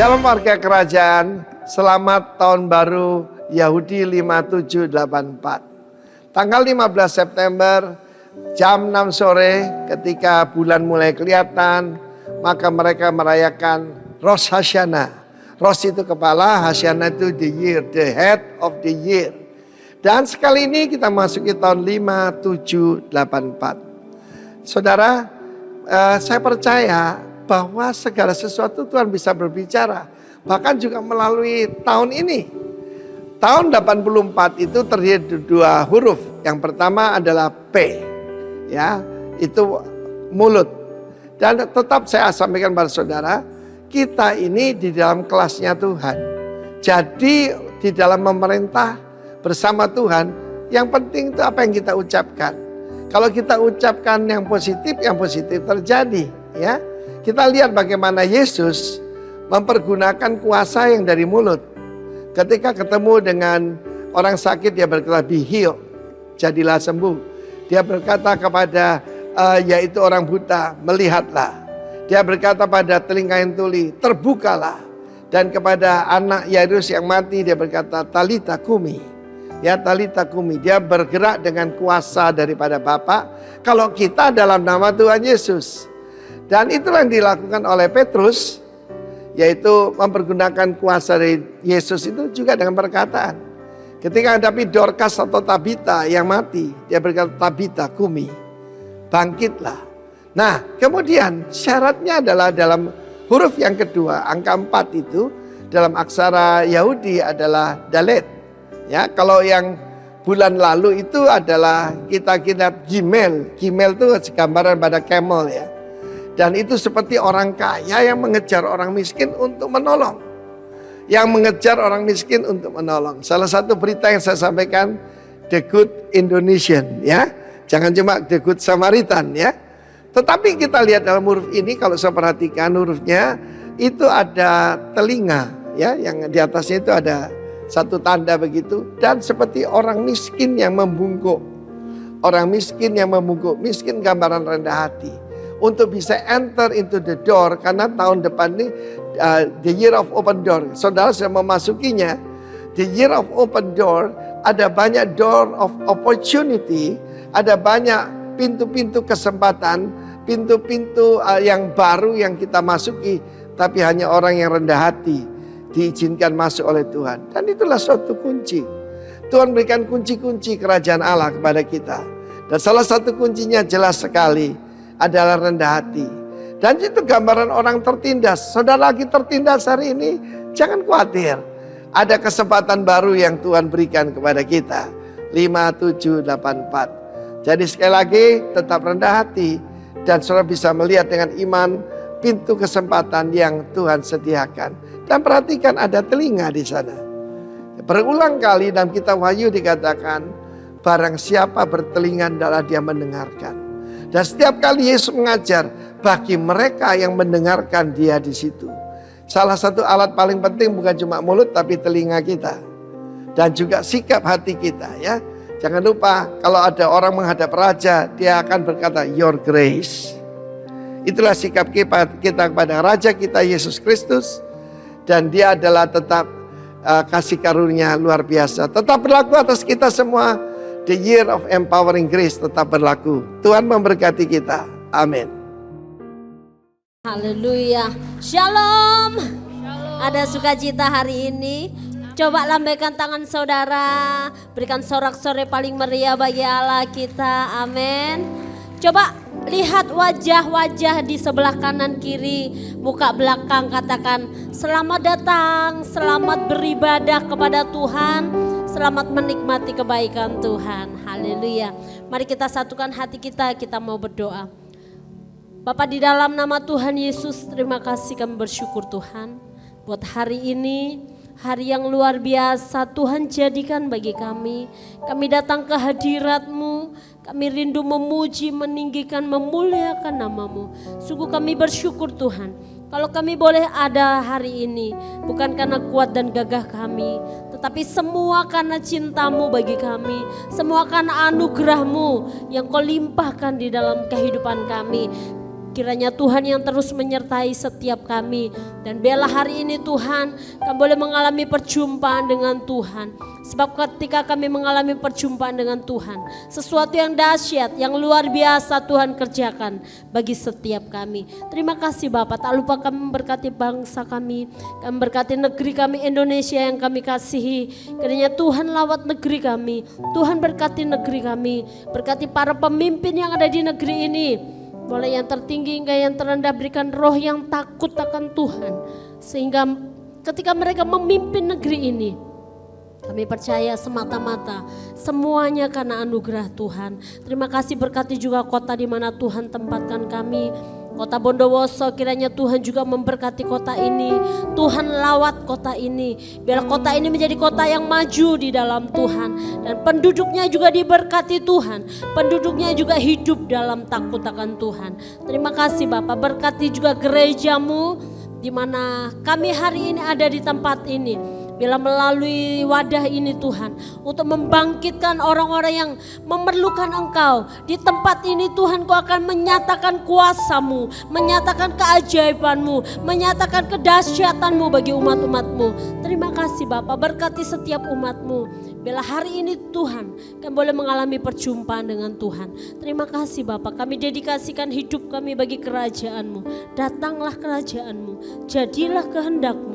Shalom warga kerajaan, selamat tahun baru Yahudi 5784. Tanggal 15 September jam 6 sore ketika bulan mulai kelihatan, maka mereka merayakan Rosh Hashanah. Rosh itu kepala, Hashanah itu the year, the head of the year. Dan sekali ini kita masuki tahun 5784. Saudara, saya percaya bahwa segala sesuatu Tuhan bisa berbicara. Bahkan juga melalui tahun ini. Tahun 84 itu terdiri dari dua huruf. Yang pertama adalah P. Ya, itu mulut. Dan tetap saya sampaikan pada saudara, kita ini di dalam kelasnya Tuhan. Jadi di dalam memerintah bersama Tuhan, yang penting itu apa yang kita ucapkan. Kalau kita ucapkan yang positif terjadi, ya. Kita lihat bagaimana Yesus mempergunakan kuasa yang dari mulut. Ketika ketemu dengan orang sakit, dia berkata, "Be healed," jadilah sembuh. Dia berkata kepada yaitu orang buta, "Melihatlah." Dia berkata pada telinga yang tuli, "Terbukalah." Dan kepada anak Yairus yang mati, dia berkata, "Talita kumi." Ya, Talita kumi. Dia bergerak dengan kuasa daripada Bapa. Kalau kita dalam nama Tuhan Yesus. Dan itulah yang dilakukan oleh Petrus, yaitu mempergunakan kuasa dari Yesus itu juga dengan perkataan. Ketika hadapi Dorcas atau Tabita yang mati, dia berkata, "Tabita kumi, bangkitlah." Nah, kemudian syaratnya adalah dalam huruf yang kedua, angka 4 itu dalam aksara Yahudi adalah Dalet. Ya, kalau yang bulan lalu itu adalah kita Gimel. Gimel itu gambaran pada camel ya. Dan itu seperti orang kaya yang mengejar orang miskin untuk menolong. Yang mengejar orang miskin untuk menolong. Salah satu berita yang saya sampaikan, The Good Indonesian ya. Jangan cuma The Good Samaritan ya. Tetapi kita lihat dalam huruf ini, kalau saya perhatikan hurufnya, itu ada telinga ya. Yang di atasnya itu ada satu tanda begitu. Dan seperti orang miskin yang membungkuk. Orang miskin yang membungkuk. Miskin gambaran rendah hati. Untuk bisa enter into the door, karena tahun depan ini the year of open door. Saudara sudah memasukinya. The year of open door, ada banyak door of opportunity, ada banyak pintu-pintu kesempatan, pintu-pintu yang baru yang kita masuki, tapi hanya orang yang rendah hati diizinkan masuk oleh Tuhan. Dan itulah suatu kunci. Tuhan berikan kunci-kunci kerajaan Allah kepada kita. Dan salah satu kuncinya jelas sekali adalah rendah hati. Dan itu gambaran orang tertindas. Saudara lagi tertindas hari ini, jangan khawatir. Ada kesempatan baru yang Tuhan berikan kepada kita. 5784. Jadi sekali lagi tetap rendah hati. Dan saudara bisa melihat dengan iman pintu kesempatan yang Tuhan sediakan. Dan perhatikan ada telinga di sana. Berulang kali dalam kitab Wahyu dikatakan, barang siapa bertelinga adalah dia mendengarkan. Dan setiap kali Yesus mengajar, bagi mereka yang mendengarkan dia di situ. Salah satu alat paling penting bukan cuma mulut tapi telinga kita. Dan juga sikap hati kita ya. Jangan lupa kalau ada orang menghadap raja, dia akan berkata, "Your grace." Itulah sikap kita kepada raja kita Yesus Kristus. Dan dia adalah tetap kasih karunia luar biasa. Tetap berlaku atas kita semua. The year of empowering grace tetap berlaku. Tuhan memberkati kita. Amin. Haleluya. Shalom. Ada sukacita hari ini. Coba lambaikan tangan saudara. Berikan sorak-sorai paling meriah bagi Allah kita. Amin. Coba lihat wajah-wajah di sebelah kanan kiri. Muka belakang katakan, "Selamat datang. Selamat beribadah kepada Tuhan. Selamat menikmati kebaikan Tuhan." Haleluya. Mari kita satukan hati kita mau berdoa. Bapa, di dalam nama Tuhan Yesus, terima kasih kami bersyukur Tuhan. Buat hari ini, hari yang luar biasa Tuhan jadikan bagi kami. Kami datang ke hadirat-Mu, kami rindu memuji, meninggikan, memuliakan nama-Mu. Sungguh kami bersyukur Tuhan. Kalau kami boleh ada hari ini, bukan karena kuat dan gagah kami, tetapi semua karena cinta-Mu bagi kami, semua karena anugerah-Mu yang Kau limpahkan di dalam kehidupan kami. Kiranya Tuhan yang terus menyertai setiap kami. Dan biarlah hari ini Tuhan kami boleh mengalami perjumpaan dengan Tuhan. Sebab ketika kami mengalami perjumpaan dengan Tuhan, sesuatu yang dahsyat, yang luar biasa Tuhan kerjakan bagi setiap kami. Terima kasih Bapak, tak lupa kami memberkati bangsa kami memberkati negeri kami Indonesia yang kami kasihi. Kiranya Tuhan lawat negeri kami, Tuhan berkati negeri kami, berkati para pemimpin yang ada di negeri ini. Mulai yang tertinggi hingga yang terendah, berikan roh yang takut akan Tuhan. Sehingga ketika mereka memimpin negeri ini, kami percaya semata-mata semuanya karena anugerah Tuhan. Terima kasih, berkati juga kota di mana Tuhan tempatkan kami. Kota Bondowoso, kiranya Tuhan juga memberkati kota ini. Tuhan lawat kota ini. Biar kota ini menjadi kota yang maju di dalam Tuhan. Dan penduduknya juga diberkati Tuhan. Penduduknya juga hidup dalam takut akan Tuhan. Terima kasih Bapak, berkati juga gerejamu di mana kami hari ini ada di tempat ini. Bila melalui wadah ini Tuhan, untuk membangkitkan orang-orang yang memerlukan Engkau. Di tempat ini Tuhan, Kau akan menyatakan kuasa-Mu, menyatakan keajaiban-Mu, menyatakan kedahsyatan-Mu bagi umat-umat-Mu. Terima kasih Bapak, berkati setiap umat-Mu. Bila hari ini Tuhan, kami boleh mengalami perjumpaan dengan Tuhan. Terima kasih Bapak, kami dedikasikan hidup kami bagi kerajaan-Mu. Datanglah kerajaan-Mu, jadilah kehendak-Mu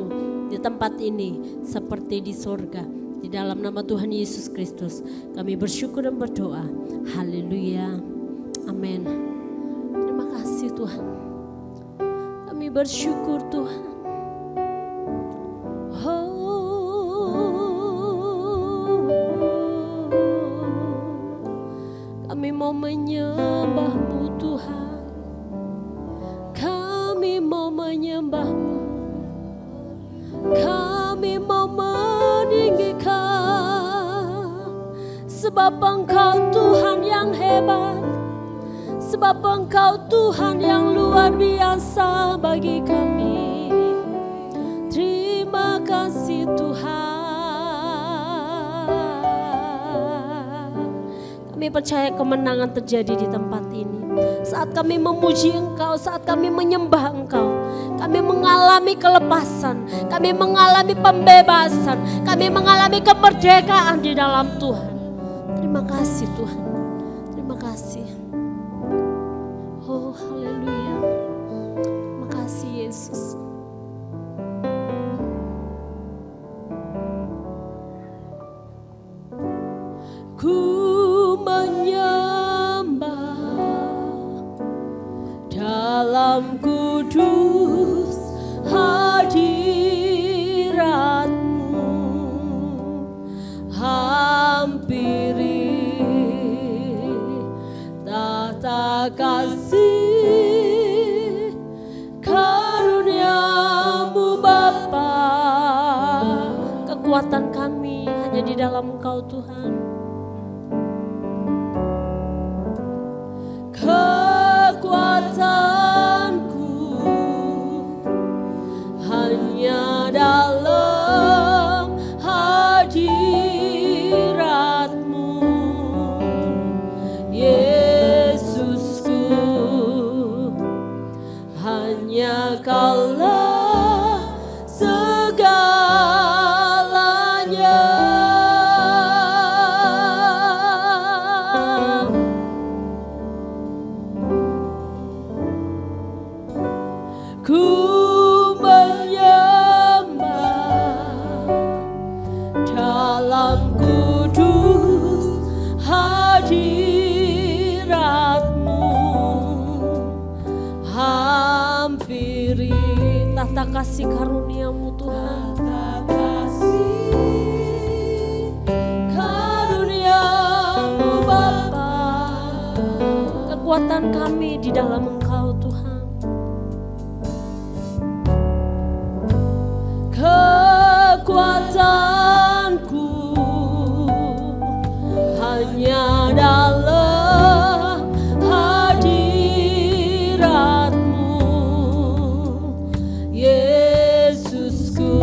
di tempat ini seperti di sorga. Di dalam nama Tuhan Yesus Kristus kami bersyukur dan berdoa. Haleluya. Amin. Terima kasih Tuhan. Kami bersyukur Tuhan. Kami mau menyembah-Mu Tuhan. Kami mau menyembah-Mu. Kami mau meninggikan, sebab Engkau Tuhan yang hebat, sebab Engkau Tuhan yang luar biasa bagi kami. Terima kasih Tuhan. Kami percaya kemenangan terjadi di tempat ini. Saat kami memuji Engkau, saat kami menyembah Engkau, kami mengalami kelepasan, kami mengalami pembebasan, kami mengalami kemerdekaan di dalam Tuhan. Terima kasih Tuhan, terima kasih. Oh haleluya, terima kasih Yesus. Ku menyembah dalam kudus hadirat-Mu, hampiri tata kasih karunia-Mu Bapa. Kekuatan kami hanya di dalam Engkau Tuhan. Kekuatanku hanya dalam hadirat-Mu, Yesusku. Hanya Kaulah segalanya. Ku menyembah dalam kudus hadirat-Mu, hampiri tata kasih karunia-Mu Tuhan. Tata kasih karunia-Mu Bapa. Kekuatan kami di dalam Engkau Tuhan. Kekuatanku hanya dalam hadirat-Mu, Yesusku.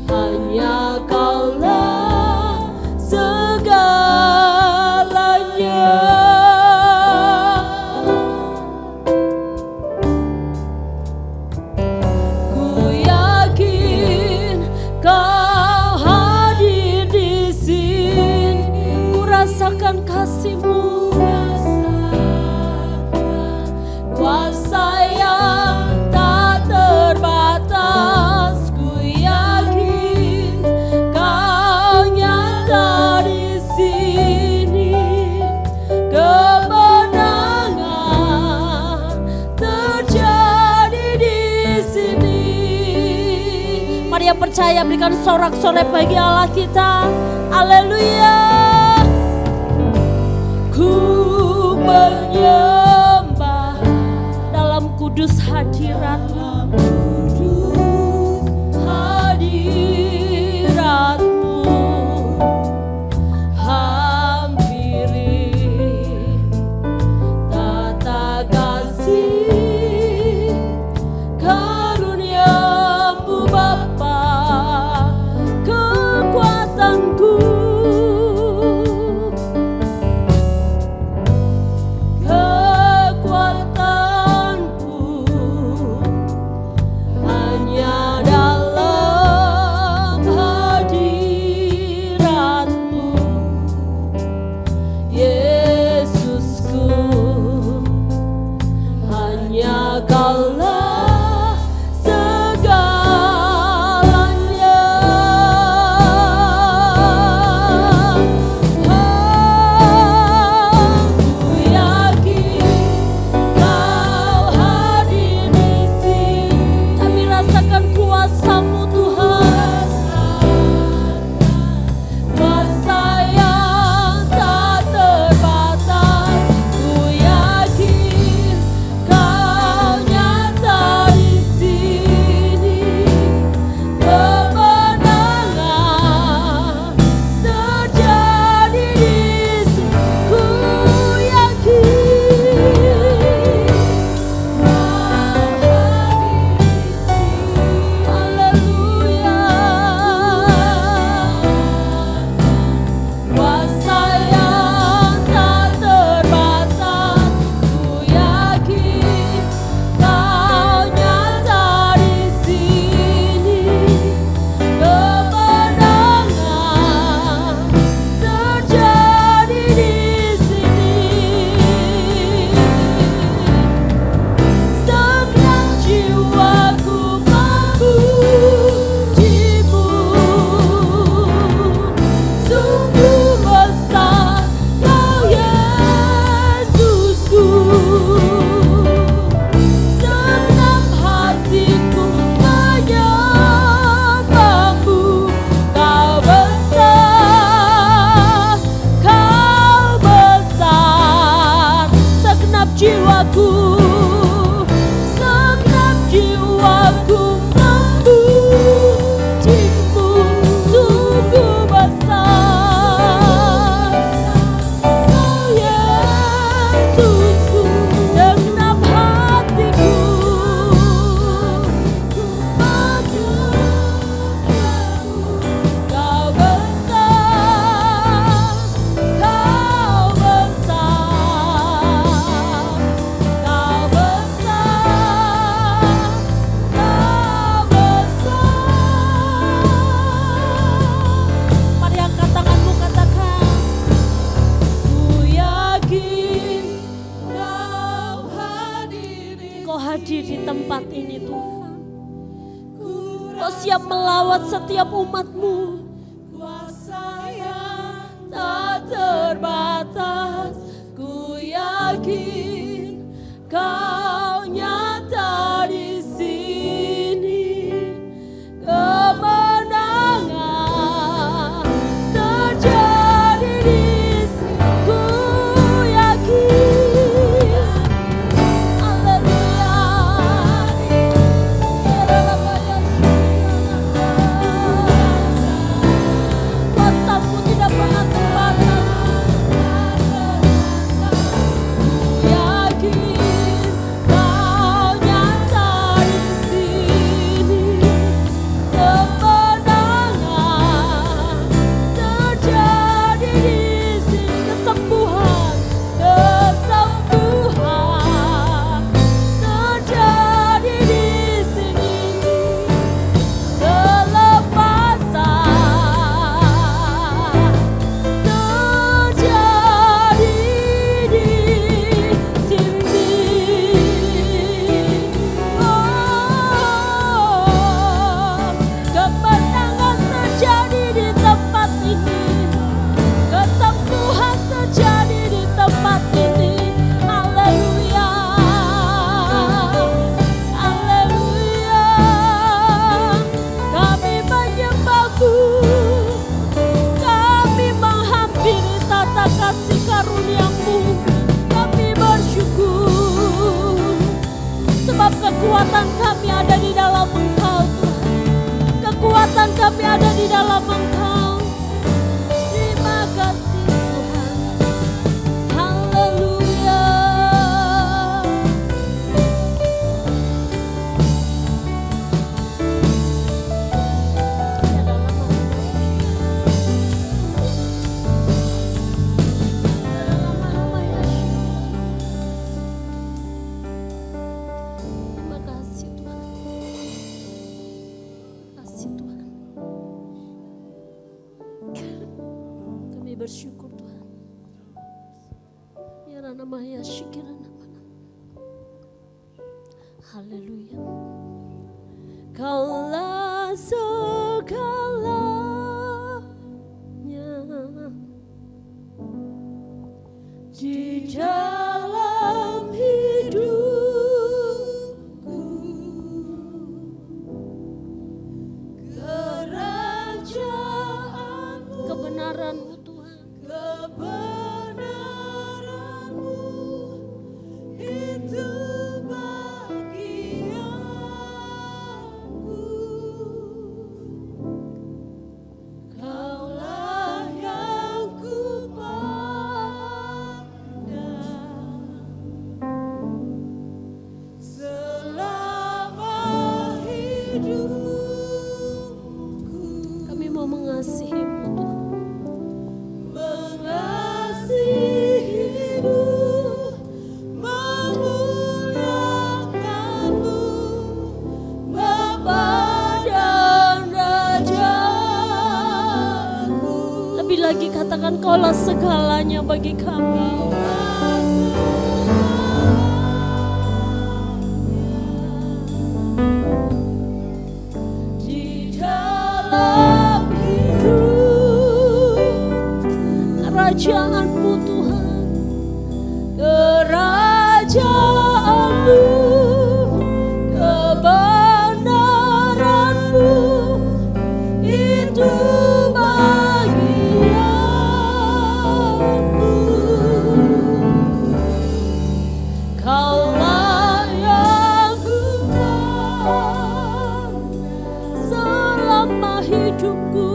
Hanya Kaulah segalanya. percaya, berikan sorak-sorai bagi Allah kita. Haleluya. Ku menyembah dalam kudus hadirat-Mu, hampiri tata kasih karunia-Mu Bapa, kekuatanku, hanya dalam hadirat-Mu, Yesusku. Hanya Kaulah segalanya. Aku yakin Kau hadir di sini. Kami rasakan kuasa-Mu Tuhan, kuasa yang tak terbatas. Ku yakin Kau nyata di sini. Kemenangan terjadi di sini. Ku yakin Kau hadir di sini. Haleluya. Kuasa yang tak terbatas. Ku yakin Kau nyata di sini. Kemenangan terjadi di sini. Segenap jiwaku memuji-Mu. Sungguh besar Kau Yesusku. Segenap hatiku menyembah-Mu. Kau besar, Kau besar. Segenap jiwaku memuji-Mu. Sungguh besar Kau Yesusku. Segenap hatiku Kau besar, Kau besar, Kau besar, Kau besar. Mari angkat tanganmu, katakan, ku yakin Kau hadir di tempat ini Tuhan. Kau siap melawat setiap umat-Mu. Kuasa yang tak terbatas. Ku yakin Kau nyata di sini. Kemenangan terjadi di sini. Ku yakin. Haleluya. Kuasa-Mu tidak pernah terbatas. Ku yakin Tuhan, kami ada di dalam Engkau. Terima kasih Tuhan. Haleluya. Terima kasih Tuhan. Terima kasih Tuhan. Kami bersyukur Tuhan. Ya nama ya syukur nama. Haleluya. Kaulah segalanya di dalam hidupku. Kerajaanmu, kebenaranmu Tuhan, kebenaranmu itu bagi aku. Kaulah yang ku pandang selama hidupku. Kami mau mengasihi-Mu Tuhan. Mengasihi-Mu, memuliakan-Mu, Bapa dan Rajaku. Lebih lagi katakan Kaulah segalanya bagi kami. Di dalam hidup, kerajaanmu Tuhan, kerajaanmu, kebenaranmu itu bagi aku. Kaulah yang ku pandang selama hidupku.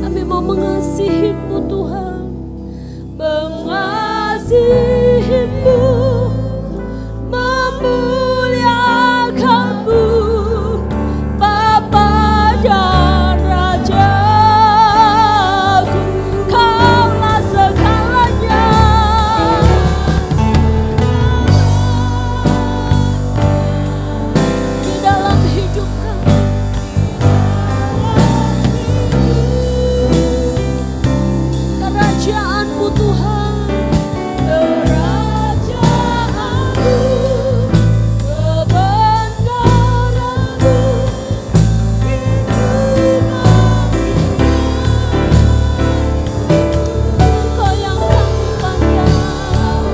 Kami mau mengasihi-Mu Tuhan, mengasihi-Mu, memuliakan-Mu, Bapa dan Rajaku. Kaulah segalanya di dalam hidup kami. Kerajaanmu Tuhan, kerajaanmu, kebenaranmu itu Engkau yang kami pandang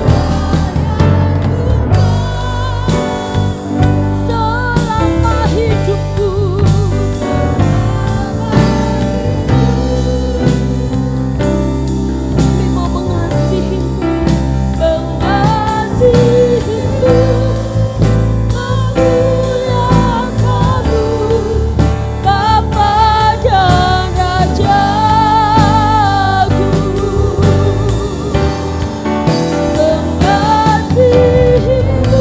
selama hidupku. Kami mau mengasihi-Mu, mengasihi-Mu, memuliakan-Mu, Bapa dan Rajaku. Mengasihi-Mu,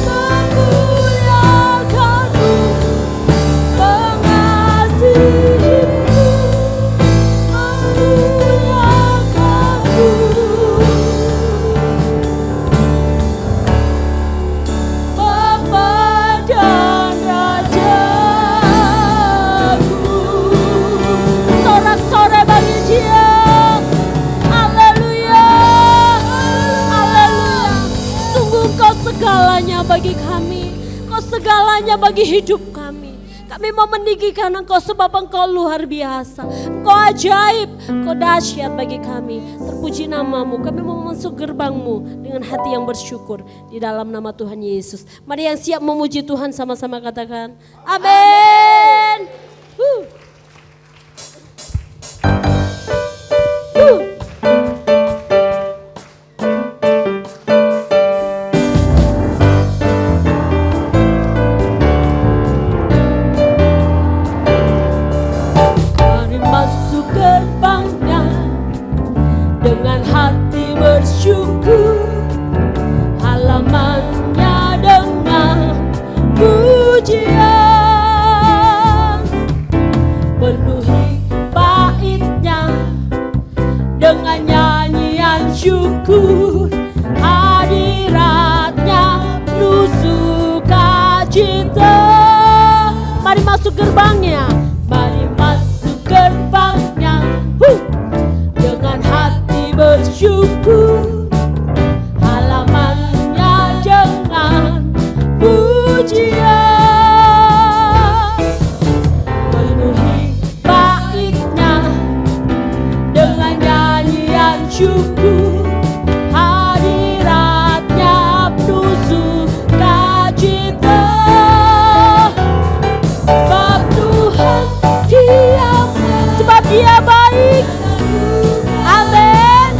memuliakan-Mu, mengasihi-Mu, memuliakan-Mu, Bapa dan Rajaku. Sorak-sorai bagi Dia. Haleluya, haleluya. Sungguh Engkau segalanya bagi kami. Engkau segalanya bagi hidup kami. Kami mau meninggikan Engkau sebab Engkau luar biasa. Engkau ajaib, Engkau dahsyat bagi kami. Terpuji namamu, kami mau masuk gerbangmu dengan hati yang bersyukur. Di dalam nama Tuhan Yesus. Mari yang siap memuji Tuhan sama-sama katakan amin. masuk gerbangnya. Mari masuk gerbangnya. Dengan hati bersyukur. Halamannya dengan pujian. Penuhi baitnya dengan nyanyian syukur. Hadiratnya penuh sukacita. Sebab Tuhan Dia, sebab Dia baik. Amin.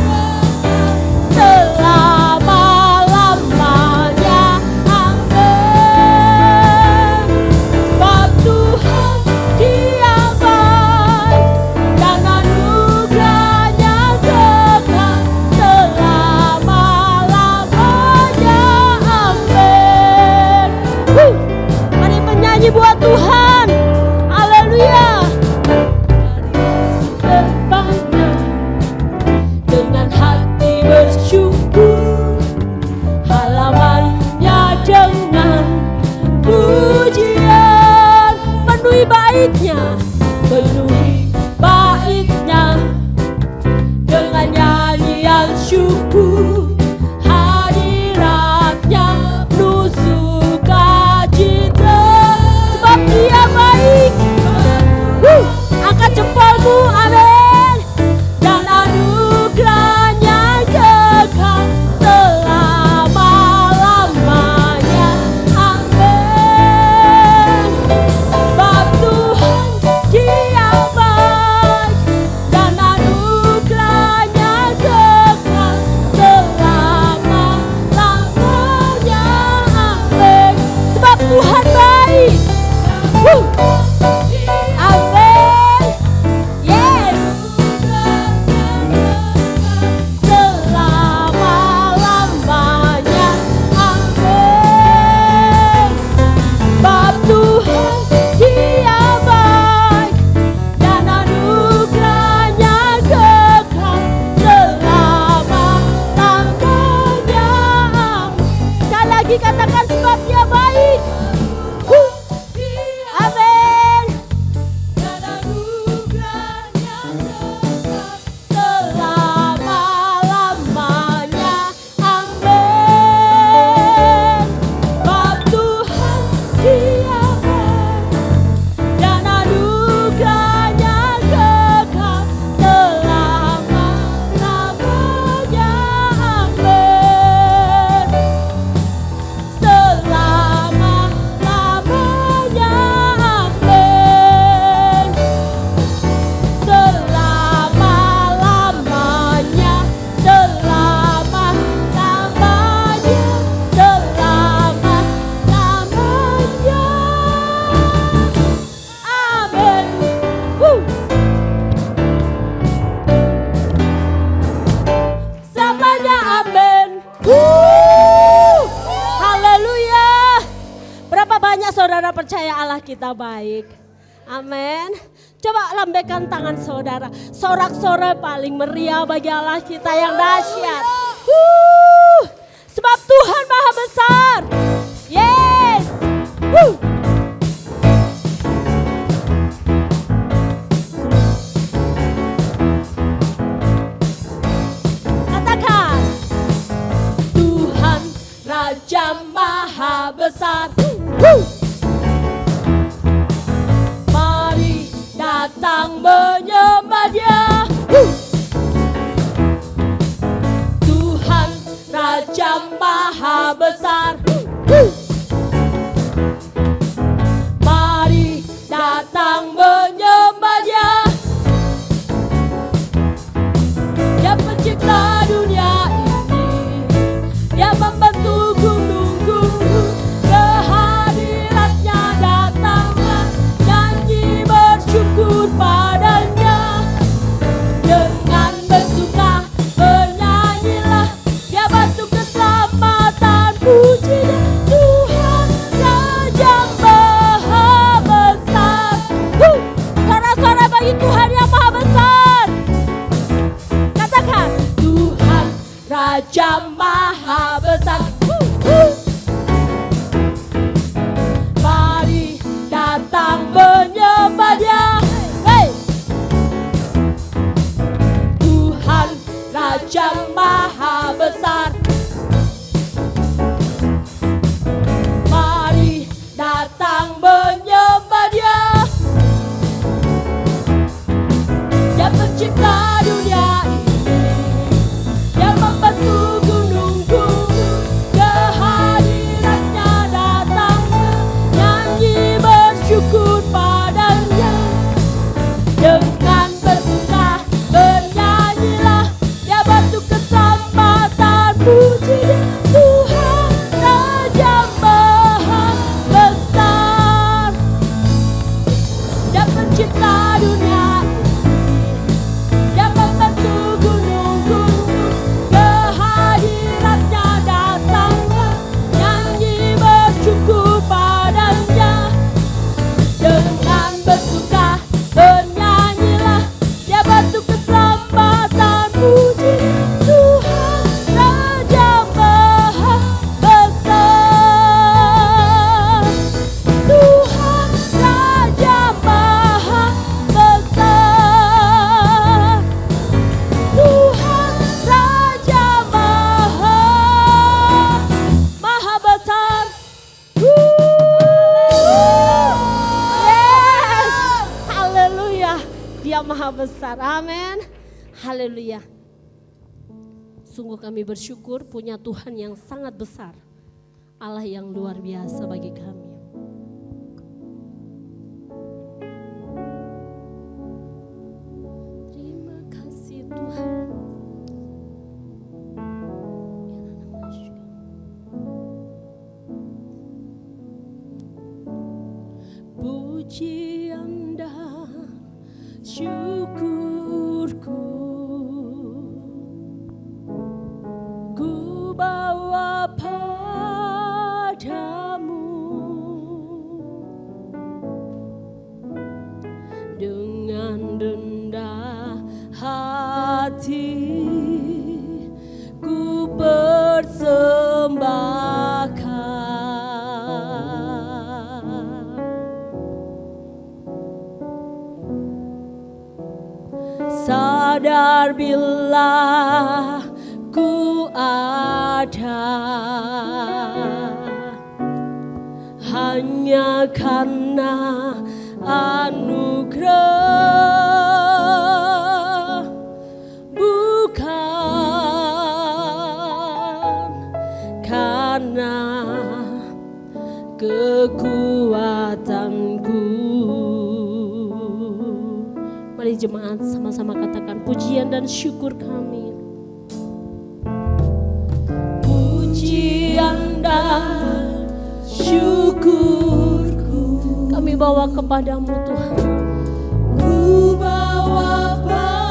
Selama-lamanya. Amin. Sebab Tuhan Dia baik dan anugerahnya kekal selama-lamanya. Amin. Mari menyanyi buat Tuhan. Haleluya. Gerbangnya dengan hati bersyukur. Halamannya dengan pujian. Penuhi baitnya, penuhi baitnya dengan nyanyian syukur. Hadiratnya penuh sukacita. Sebab Dia baik. Angkat jempolmu, amin. Dan anugerahnya kekal selama-lamanya. Amin. Sebab Tuhan Dia baik dan anugerahnya kekal selama-lamanya. Amin. Sebab Tuhan baik. Amin. Yes. Selama-lamanya. Amin. Sebab Tuhan Dia baik dan anugerahnya kekal selama-lamanya. Sekali lagi katakan, sebab Dia baik. Amin. Dan anugerahnya kekal selama-lamanya. Amin. Sebab Tuhan Dia baik dan anugerahnya kekal selama-lamanya. Amin. Selama-lamanya. Amin. Selama-lamanya. Selama-lamanya. Selama-lamanya. Amin. Selamanya amin. Haleluya. Berapa banyak saudara percaya Allah kita baik? Amin. Coba lambaikan tangan saudara. Sorak-sorai paling meriah bagi Allah kita yang dahsyat. Sebab Tuhan Maha Besar. Yes. Katakan, Tuhan Raja Maha Besar. Mari datang menyembah Dia. Tuhan Raja Maha Besar. Mari datang menyembah Dia. Dia pencipta dunia ini. Dia membentuk gunung-gunung. Kehadiran maha besar. Amin. Haleluya. Sungguh kami bersyukur punya Tuhan yang sangat besar. Allah yang luar biasa bagi kami. Terima kasih Tuhan. Pujian dan syukurku ku bawa padamu dengan rendah hati ku persembahkan. Sadar bila ku ada hanya karena anugerah, bukan karena kekuatanku. Mari jemaat sama-sama katakan pujian dan syukur kami. Pujian dan syukurku kami bawa kepadamu Tuhan. Ku bawa padamu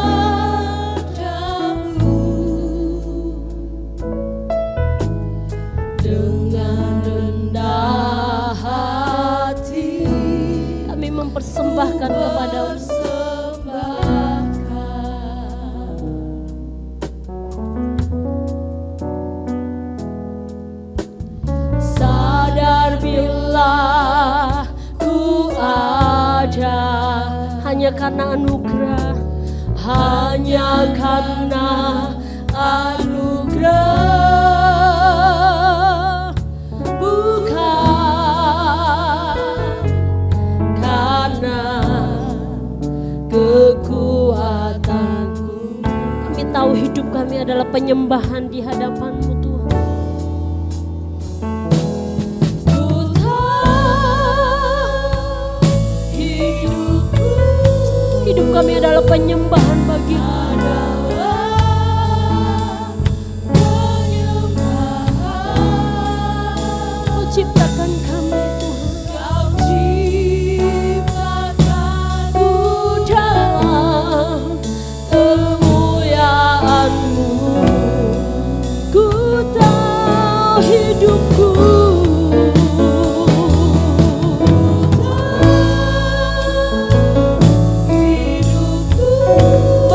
dengan rendah hati kami mempersembahkan kepadamu. Bila ku ada hanya karena anugerah, hanya karena anugerah, bukan karena kekuatanku. Kami tahu hidup kami adalah penyembahan di hadapan-Mu Tuhan. Hidup kami adalah penyembahan bagi-Mu. Kau ciptakan kami Tuhan. Kau ciptakanku dalam kemuliaan-Mu. Ku tahu hidupku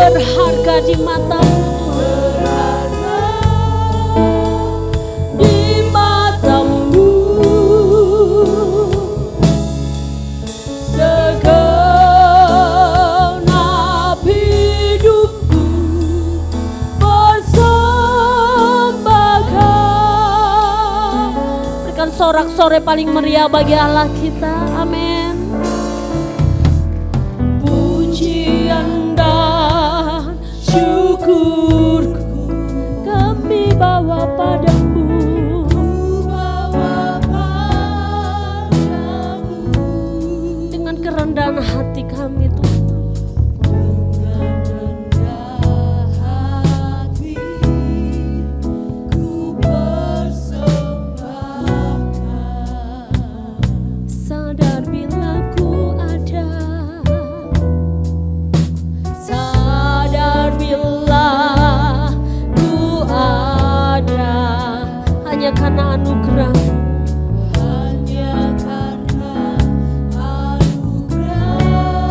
berharga di mata-Mu, berharga di mata-Mu. Segenap hidupku persembahkan. Berikan sorak-sorai paling meriah bagi Allah kita. Amin. Pujian dan syukurku kami bawa padamu, dengan kerendahan hati kami Tuhan. Dengan rendah hati ku persembahkan. Sadar bila ku ada, sadar bila ku ada hanya karena anugerah, hanya karena anugerah,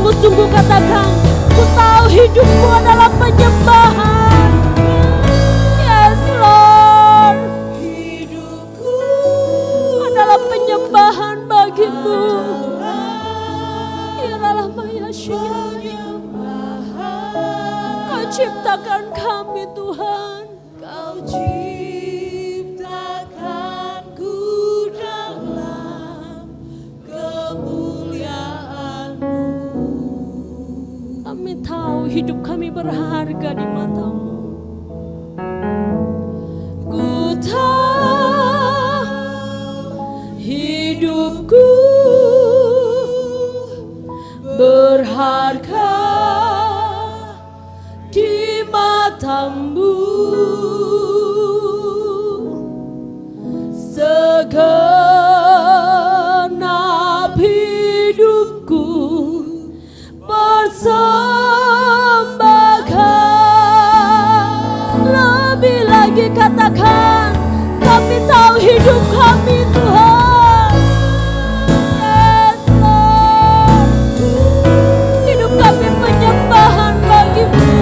kamu sungguh katakan, ku tahu hidupku adalah penyembahan. Yes Lord, hidupku adalah penyembahan bagimu. Ialah Maya Syia. Kau ciptakan kami Tuhan. Kau ciptakanku dalam kemuliaan-Mu. Kami tahu hidup kami berharga di mata-Mu. Ku tahu hidupku berharga di mata-Mu. Segenap hidupku persembahkan. Lebih lagi katakan, kami tahu hidup kami Tuhan. Yes Lord, hidup kami penyembahan bagimu.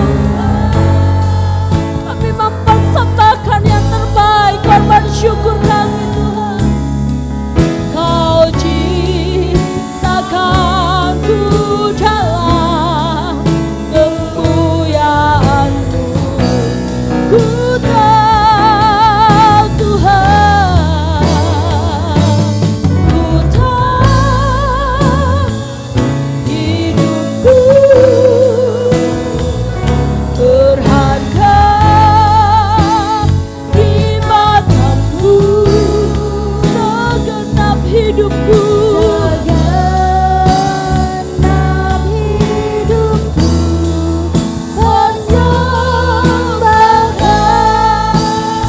Kami mempersembahkan yang terbaik, korban syukur kami Tuhan. Kau ciptakanku dalam kemuliaan-Mu. Ku tahu Tuhan, ku tahu hidupku berharga di mata-Mu. Segenap hidupku, segenap hidupku persembahkan.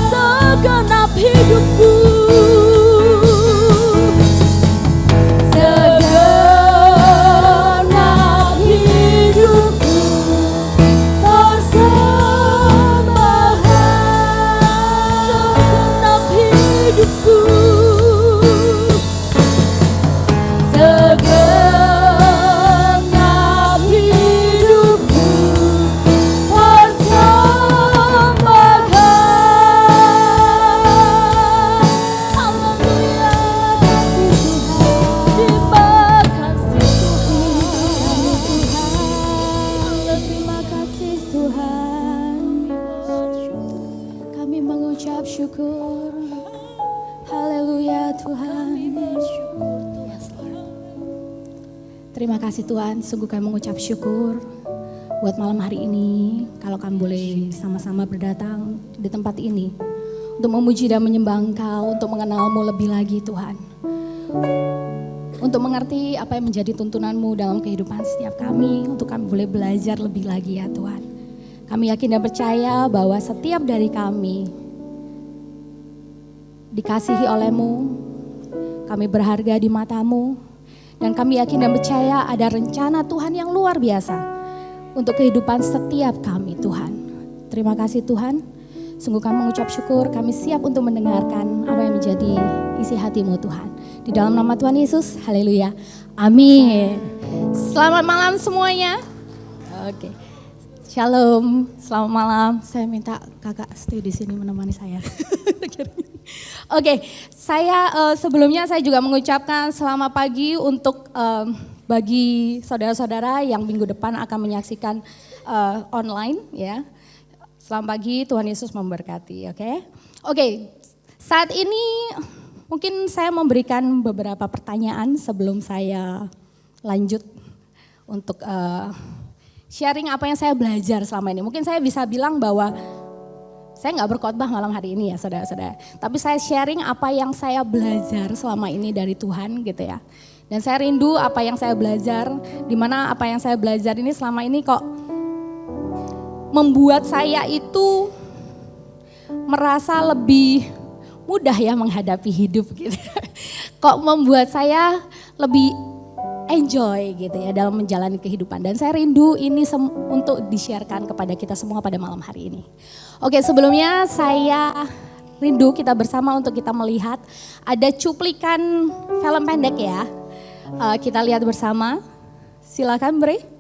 Segenap hidupku, segenap hidupku persembahkan. Segenap hidupku, segenap hidupku persembahkan. Haleluya, terima kasih Tuhan. Terima kasih Tuhan. Kami mengucap syukur. Haleluya Tuhan. Terima kasih Tuhan, sungguh kami mengucap syukur buat malam hari ini. Kalau kami boleh sama-sama berdatang di tempat ini untuk memuji dan menyembah Engkau, untuk mengenal-Mu lebih lagi Tuhan. Untuk mengerti apa yang menjadi tuntunan-Mu dalam kehidupan setiap kami, untuk kami boleh belajar lebih lagi ya Tuhan. Kami yakin dan percaya bahwa setiap dari kami dikasihi oleh-Mu, kami berharga di mata-Mu. Dan kami yakin dan percaya ada rencana Tuhan yang luar biasa untuk kehidupan setiap kami Tuhan. Terima kasih Tuhan. Sungguh kami mengucap syukur, kami siap untuk mendengarkan apa yang menjadi isi hati-Mu Tuhan. Di dalam nama Tuhan Yesus, haleluya. Amin. Selamat malam semuanya. Oke. Shalom, selamat malam. Saya minta kakak stay di sini menemani saya. Oke, sebelumnya saya juga mengucapkan selamat pagi untuk bagi saudara-saudara yang minggu depan akan menyaksikan online ya. Selamat pagi, Tuhan Yesus memberkati, oke? Oke, saat ini mungkin saya memberikan beberapa pertanyaan sebelum saya lanjut untuk sharing apa yang saya belajar selama ini. Mungkin saya bisa bilang bahwa saya nggak berkhotbah malam hari ini ya saudara-saudara. Tapi saya sharing apa yang saya belajar selama ini dari Tuhan gitu ya. Dan saya rindu apa yang saya belajar, dimana apa yang saya belajar ini selama ini kok membuat saya itu merasa lebih mudah ya menghadapi hidup gitu. Kok membuat saya lebih enjoy gitu ya dalam menjalani kehidupan. Dan saya rindu ini untuk di-sharekan kepada kita semua pada malam hari ini. Oke, sebelumnya saya rindu kita bersama untuk kita melihat ada cuplikan film pendek ya. Kita lihat bersama. Silakan Bre.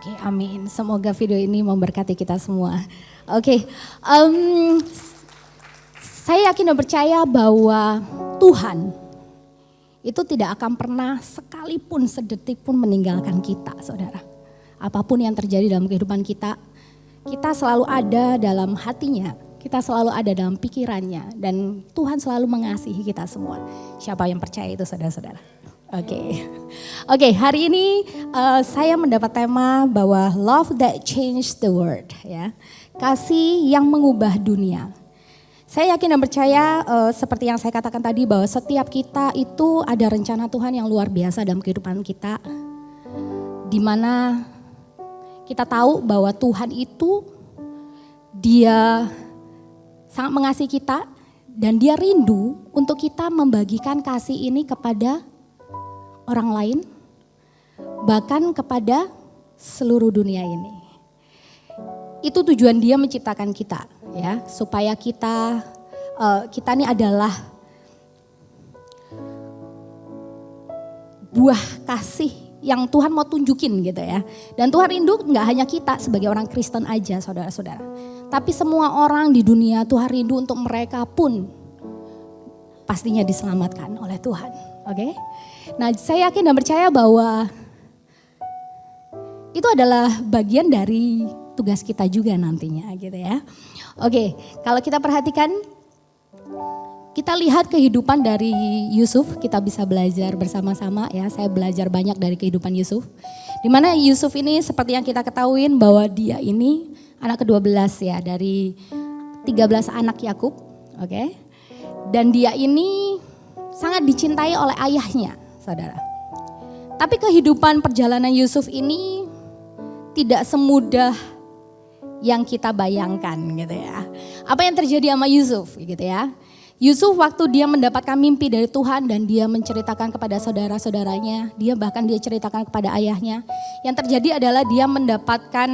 Oke, amin. Semoga video ini memberkati kita semua. Oke, saya yakin dan percaya bahwa Tuhan itu tidak akan pernah sekalipun sedetik pun meninggalkan kita, saudara. Apapun yang terjadi dalam kehidupan kita, kita selalu ada dalam hatinya, kita selalu ada dalam pikirannya, dan Tuhan selalu mengasihi kita semua. Siapa yang percaya itu, saudara-saudara? Oke, hari ini saya mendapat tema bahwa love that changed the world, ya, kasih yang mengubah dunia. Saya yakin dan percaya seperti yang saya katakan tadi bahwa setiap kita itu ada rencana Tuhan yang luar biasa dalam kehidupan kita, di mana kita tahu bahwa Tuhan itu Dia sangat mengasihi kita dan Dia rindu untuk kita membagikan kasih ini kepada orang lain, bahkan kepada seluruh dunia ini. Itu tujuan Dia menciptakan kita, ya, supaya kita ini adalah buah kasih yang Tuhan mau tunjukin gitu ya. Dan Tuhan rindu gak hanya kita sebagai orang Kristen aja, saudara-saudara. Tapi semua orang di dunia Tuhan rindu untuk mereka pun pastinya diselamatkan oleh Tuhan. Oke? Nah, saya yakin dan percaya bahwa itu adalah bagian dari tugas kita juga nantinya gitu ya. Oke, kalau kita perhatikan, kita lihat kehidupan dari Yusuf, kita bisa belajar bersama-sama ya. Saya belajar banyak dari kehidupan Yusuf. Di mana Yusuf ini seperti yang kita ketahuin bahwa dia ini anak ke-12 ya dari 13 anak Yakub, oke. Dan dia ini sangat dicintai oleh ayahnya, saudara. Tapi kehidupan perjalanan Yusuf ini tidak semudah yang kita bayangkan gitu ya. Apa yang terjadi sama Yusuf gitu ya. Yusuf waktu dia mendapatkan mimpi dari Tuhan dan dia menceritakan kepada saudara-saudaranya, dia ceritakan kepada ayahnya. Yang terjadi adalah dia mendapatkan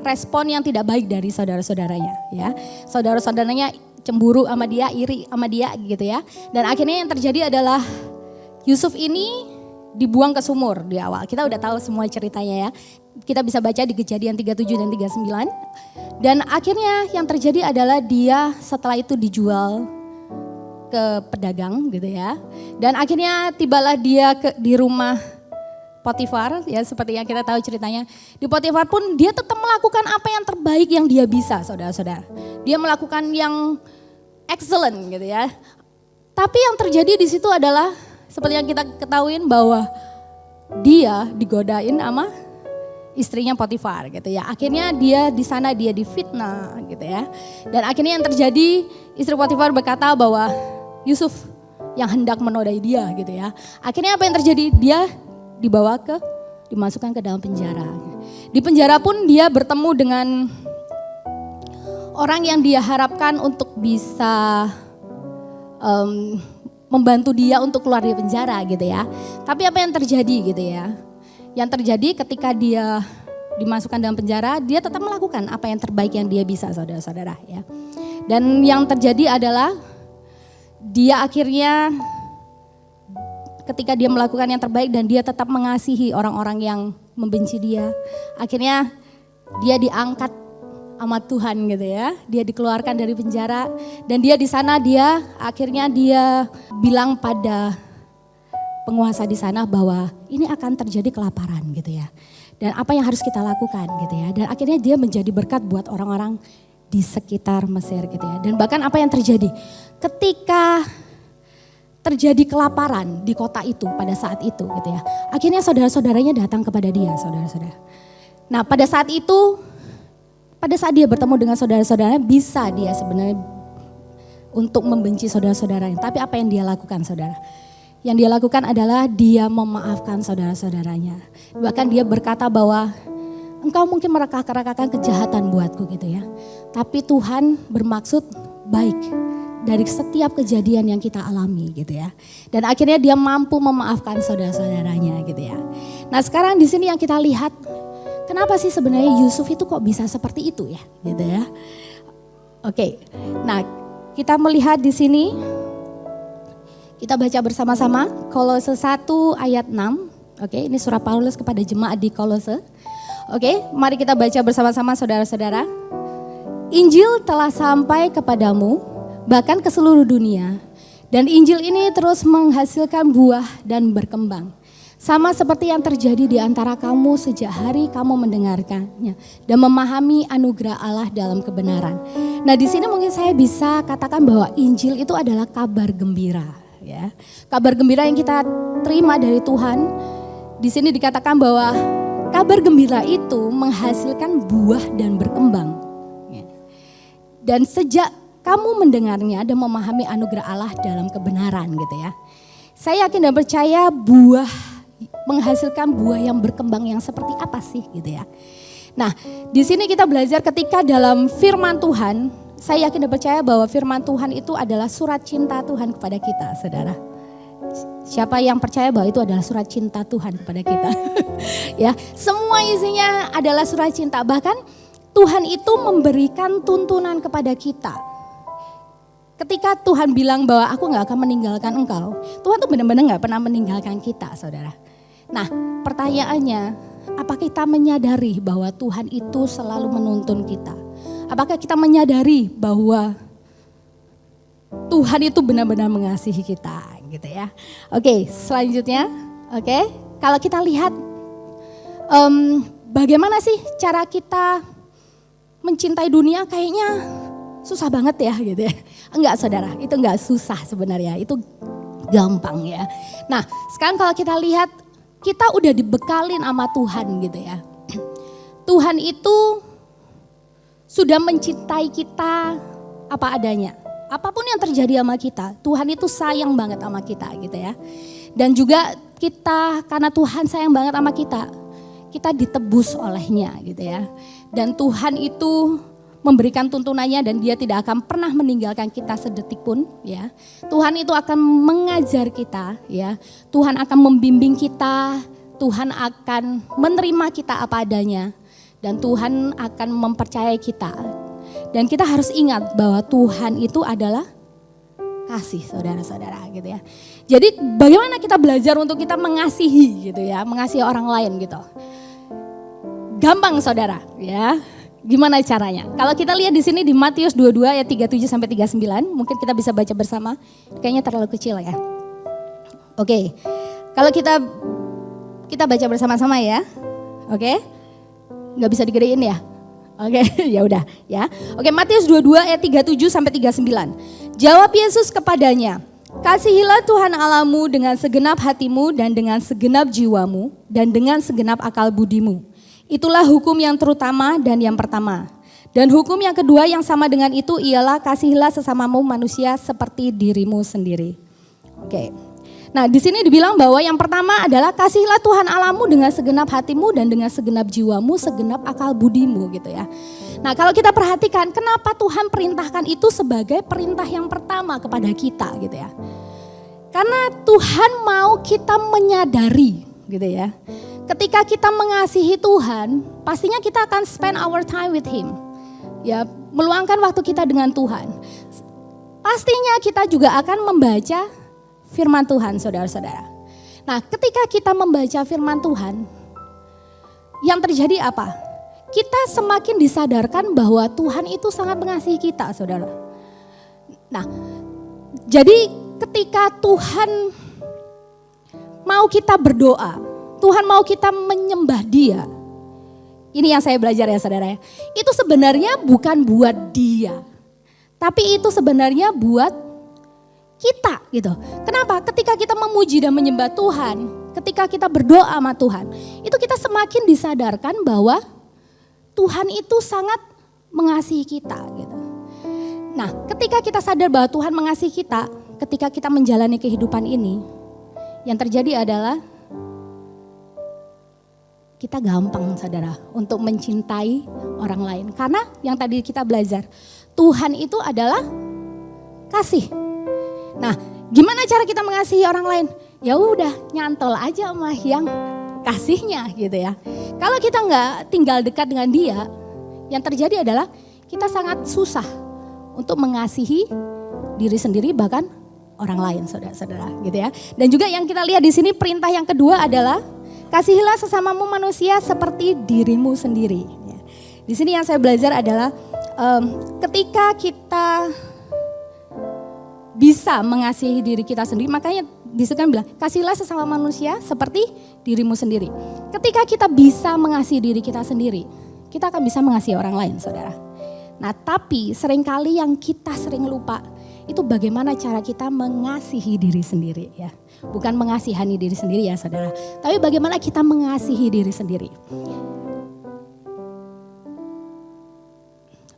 respon yang tidak baik dari saudara-saudaranya ya. Saudara-saudaranya cemburu sama dia, iri sama dia gitu ya. Dan akhirnya yang terjadi adalah Yusuf ini dibuang ke sumur di awal. Kita udah tahu semua ceritanya ya. Kita bisa baca di Kejadian 37 dan 39. Dan akhirnya yang terjadi adalah dia setelah itu dijual ke pedagang gitu ya. Dan akhirnya tibalah dia di rumah Potifar ya, seperti yang kita tahu ceritanya. Di Potifar pun dia tetap melakukan apa yang terbaik yang dia bisa, saudara-saudara. Dia melakukan yang excellent gitu ya. Tapi yang terjadi di situ adalah seperti yang kita ketahuin bahwa dia digodain sama istrinya Potifar gitu ya. Akhirnya dia di sana dia difitnah gitu ya. Dan akhirnya yang terjadi istri Potifar berkata bahwa Yusuf yang hendak menodai dia gitu ya. Akhirnya apa yang terjadi? Dia dimasukkan ke dalam penjara. Di penjara pun dia bertemu dengan orang yang dia harapkan untuk bisa membantu dia untuk keluar dari penjara gitu ya. Tapi apa yang terjadi gitu ya? Yang terjadi ketika dia dimasukkan dalam penjara, dia tetap melakukan apa yang terbaik yang dia bisa, saudara-saudara ya. Dan yang terjadi adalah dia akhirnya ketika dia melakukan yang terbaik dan dia tetap mengasihi orang-orang yang membenci dia, akhirnya dia diangkat sama Tuhan gitu ya. Dia dikeluarkan dari penjara dan dia di sana akhirnya dia bilang pada penguasa di sana bahwa ini akan terjadi kelaparan gitu ya. Dan apa yang harus kita lakukan gitu ya. Dan akhirnya dia menjadi berkat buat orang-orang di sekitar Mesir gitu ya. Dan bahkan apa yang terjadi ketika terjadi kelaparan di kota itu pada saat itu gitu ya. Akhirnya saudara-saudaranya datang kepada dia, saudara-saudara. Nah, pada saat dia bertemu dengan saudara-saudaranya, bisa dia sebenarnya untuk membenci saudara-saudaranya. Tapi apa yang dia lakukan, saudara? Yang dia lakukan adalah dia memaafkan saudara-saudaranya. Bahkan dia berkata bahwa engkau mungkin merekah-rekahkan kejahatan buatku gitu ya. Tapi Tuhan bermaksud baik dari setiap kejadian yang kita alami gitu ya. Dan akhirnya dia mampu memaafkan saudara-saudaranya gitu ya. Nah, sekarang di sini yang kita lihat, kenapa sih sebenarnya Yusuf itu kok bisa seperti itu ya gitu ya. Oke, nah kita melihat di sini, kita baca bersama-sama Kolose 1 ayat 6. Oke, ini surat Paulus kepada jemaat di Kolose. Oke, mari kita baca bersama-sama saudara-saudara. Injil telah sampai kepadamu, bahkan ke seluruh dunia. Dan Injil ini terus menghasilkan buah dan berkembang. Sama seperti yang terjadi di antara kamu sejak hari kamu mendengarkannya dan memahami anugerah Allah dalam kebenaran. Nah, di sini mungkin saya bisa katakan bahwa Injil itu adalah kabar gembira, ya. Kabar gembira yang kita terima dari Tuhan. Di sini dikatakan bahwa kabar gembira itu menghasilkan buah dan berkembang. Ya. Dan sejak kamu mendengarnya dan memahami anugerah Allah dalam kebenaran, gitu ya. Saya yakin dan percaya menghasilkan buah yang berkembang yang seperti apa sih, gitu ya. Nah, di sini kita belajar ketika dalam firman Tuhan, saya yakin dan percaya bahwa firman Tuhan itu adalah surat cinta Tuhan kepada kita, saudara. Siapa yang percaya bahwa itu adalah surat cinta Tuhan kepada kita? Ya, semua isinya adalah surat cinta. Bahkan Tuhan itu memberikan tuntunan kepada kita. Ketika Tuhan bilang bahwa aku gak akan meninggalkan engkau, Tuhan tuh benar-benar gak pernah meninggalkan kita, saudara. Nah, pertanyaannya, apakah kita menyadari bahwa Tuhan itu selalu menuntun kita? Apakah kita menyadari bahwa Tuhan itu benar-benar mengasihi kita, gitu ya? Oke, selanjutnya, kalau kita lihat bagaimana sih cara kita mencintai dunia, kayaknya susah banget ya, gitu ya. Enggak, saudara, itu enggak susah sebenarnya, itu gampang ya. Nah, sekarang kalau kita lihat, kita udah dibekalin sama Tuhan, gitu ya. Tuhan itu sudah mencintai kita apa adanya. Apapun yang terjadi sama kita, Tuhan itu sayang banget sama kita, gitu ya. Dan juga kita, karena Tuhan sayang banget sama kita ditebus olehnya, gitu ya. Dan Tuhan itu memberikan tuntunannya dan dia tidak akan pernah meninggalkan kita sedetik pun, ya. Tuhan itu akan mengajar kita, ya. Tuhan akan membimbing kita, Tuhan akan menerima kita apa adanya, dan Tuhan akan mempercayai kita. Dan kita harus ingat bahwa Tuhan itu adalah kasih, saudara-saudara, gitu ya. Jadi bagaimana kita belajar untuk kita mengasihi, gitu ya, mengasihi orang lain, gitu. Gampang, saudara, ya. Gimana caranya? Kalau kita lihat di sini di Matius 22 ayat 37 sampai 39, mungkin kita bisa baca bersama. Kayaknya terlalu kecil ya. Oke. Kalau kita baca bersama-sama ya. Oke. Nggak bisa digedein ya? Oke, ya udah ya. Oke, Matius 22 ayat 37 sampai 39. Jawab Yesus kepadanya, "Kasihilah Tuhan Allahmu dengan segenap hatimu dan dengan segenap jiwamu dan dengan segenap akal budimu. Itulah hukum yang terutama dan yang pertama. Dan hukum yang kedua yang sama dengan itu ialah kasihilah sesamamu manusia seperti dirimu sendiri." Oke. Nah, di sini dibilang bahwa yang pertama adalah kasihilah Tuhan Allahmu dengan segenap hatimu dan dengan segenap jiwamu, segenap akal budimu, gitu ya. Nah, kalau kita perhatikan kenapa Tuhan perintahkan itu sebagai perintah yang pertama kepada kita, gitu ya. Karena Tuhan mau kita menyadari, gitu ya. Ketika kita mengasihi Tuhan, pastinya kita akan spend our time with Him. Ya, meluangkan waktu kita dengan Tuhan. Pastinya kita juga akan membaca firman Tuhan, saudara-saudara. Nah, ketika kita membaca firman Tuhan, yang terjadi apa? Kita semakin disadarkan bahwa Tuhan itu sangat mengasihi kita, saudara. Nah, jadi ketika Tuhan mau kita berdoa, Tuhan mau kita menyembah Dia. Ini yang saya belajar ya, saudara ya. Itu sebenarnya bukan buat Dia, tapi itu sebenarnya buat kita, gitu. Kenapa? Ketika kita memuji dan menyembah Tuhan, ketika kita berdoa sama Tuhan, itu kita semakin disadarkan bahwa Tuhan itu sangat mengasihi kita, gitu. Nah, ketika kita sadar bahwa Tuhan mengasihi kita, ketika kita menjalani kehidupan ini, yang terjadi adalah kita gampang, saudara, untuk mencintai orang lain. Karena yang tadi kita belajar, Tuhan itu adalah kasih. Nah, gimana cara kita mengasihi orang lain? Ya udah, nyantol aja sama yang kasihnya, gitu ya. Kalau kita nggak tinggal dekat dengan Dia, yang terjadi adalah kita sangat susah untuk mengasihi diri sendiri, bahkan orang lain, saudara-saudara, gitu ya. Dan juga yang kita lihat di sini perintah yang kedua adalah kasihilah sesamamu manusia seperti dirimu sendiri. Di sini yang saya belajar adalah ketika kita bisa mengasihi diri kita sendiri, makanya disitu kan bilang, kasihilah sesama manusia seperti dirimu sendiri. Ketika kita bisa mengasihi diri kita sendiri, kita akan bisa mengasihi orang lain, saudara. Nah, tapi seringkali yang kita sering lupa, itu bagaimana cara kita mengasihi diri sendiri ya. Bukan mengasihani diri sendiri ya saudara, tapi bagaimana kita mengasihi diri sendiri.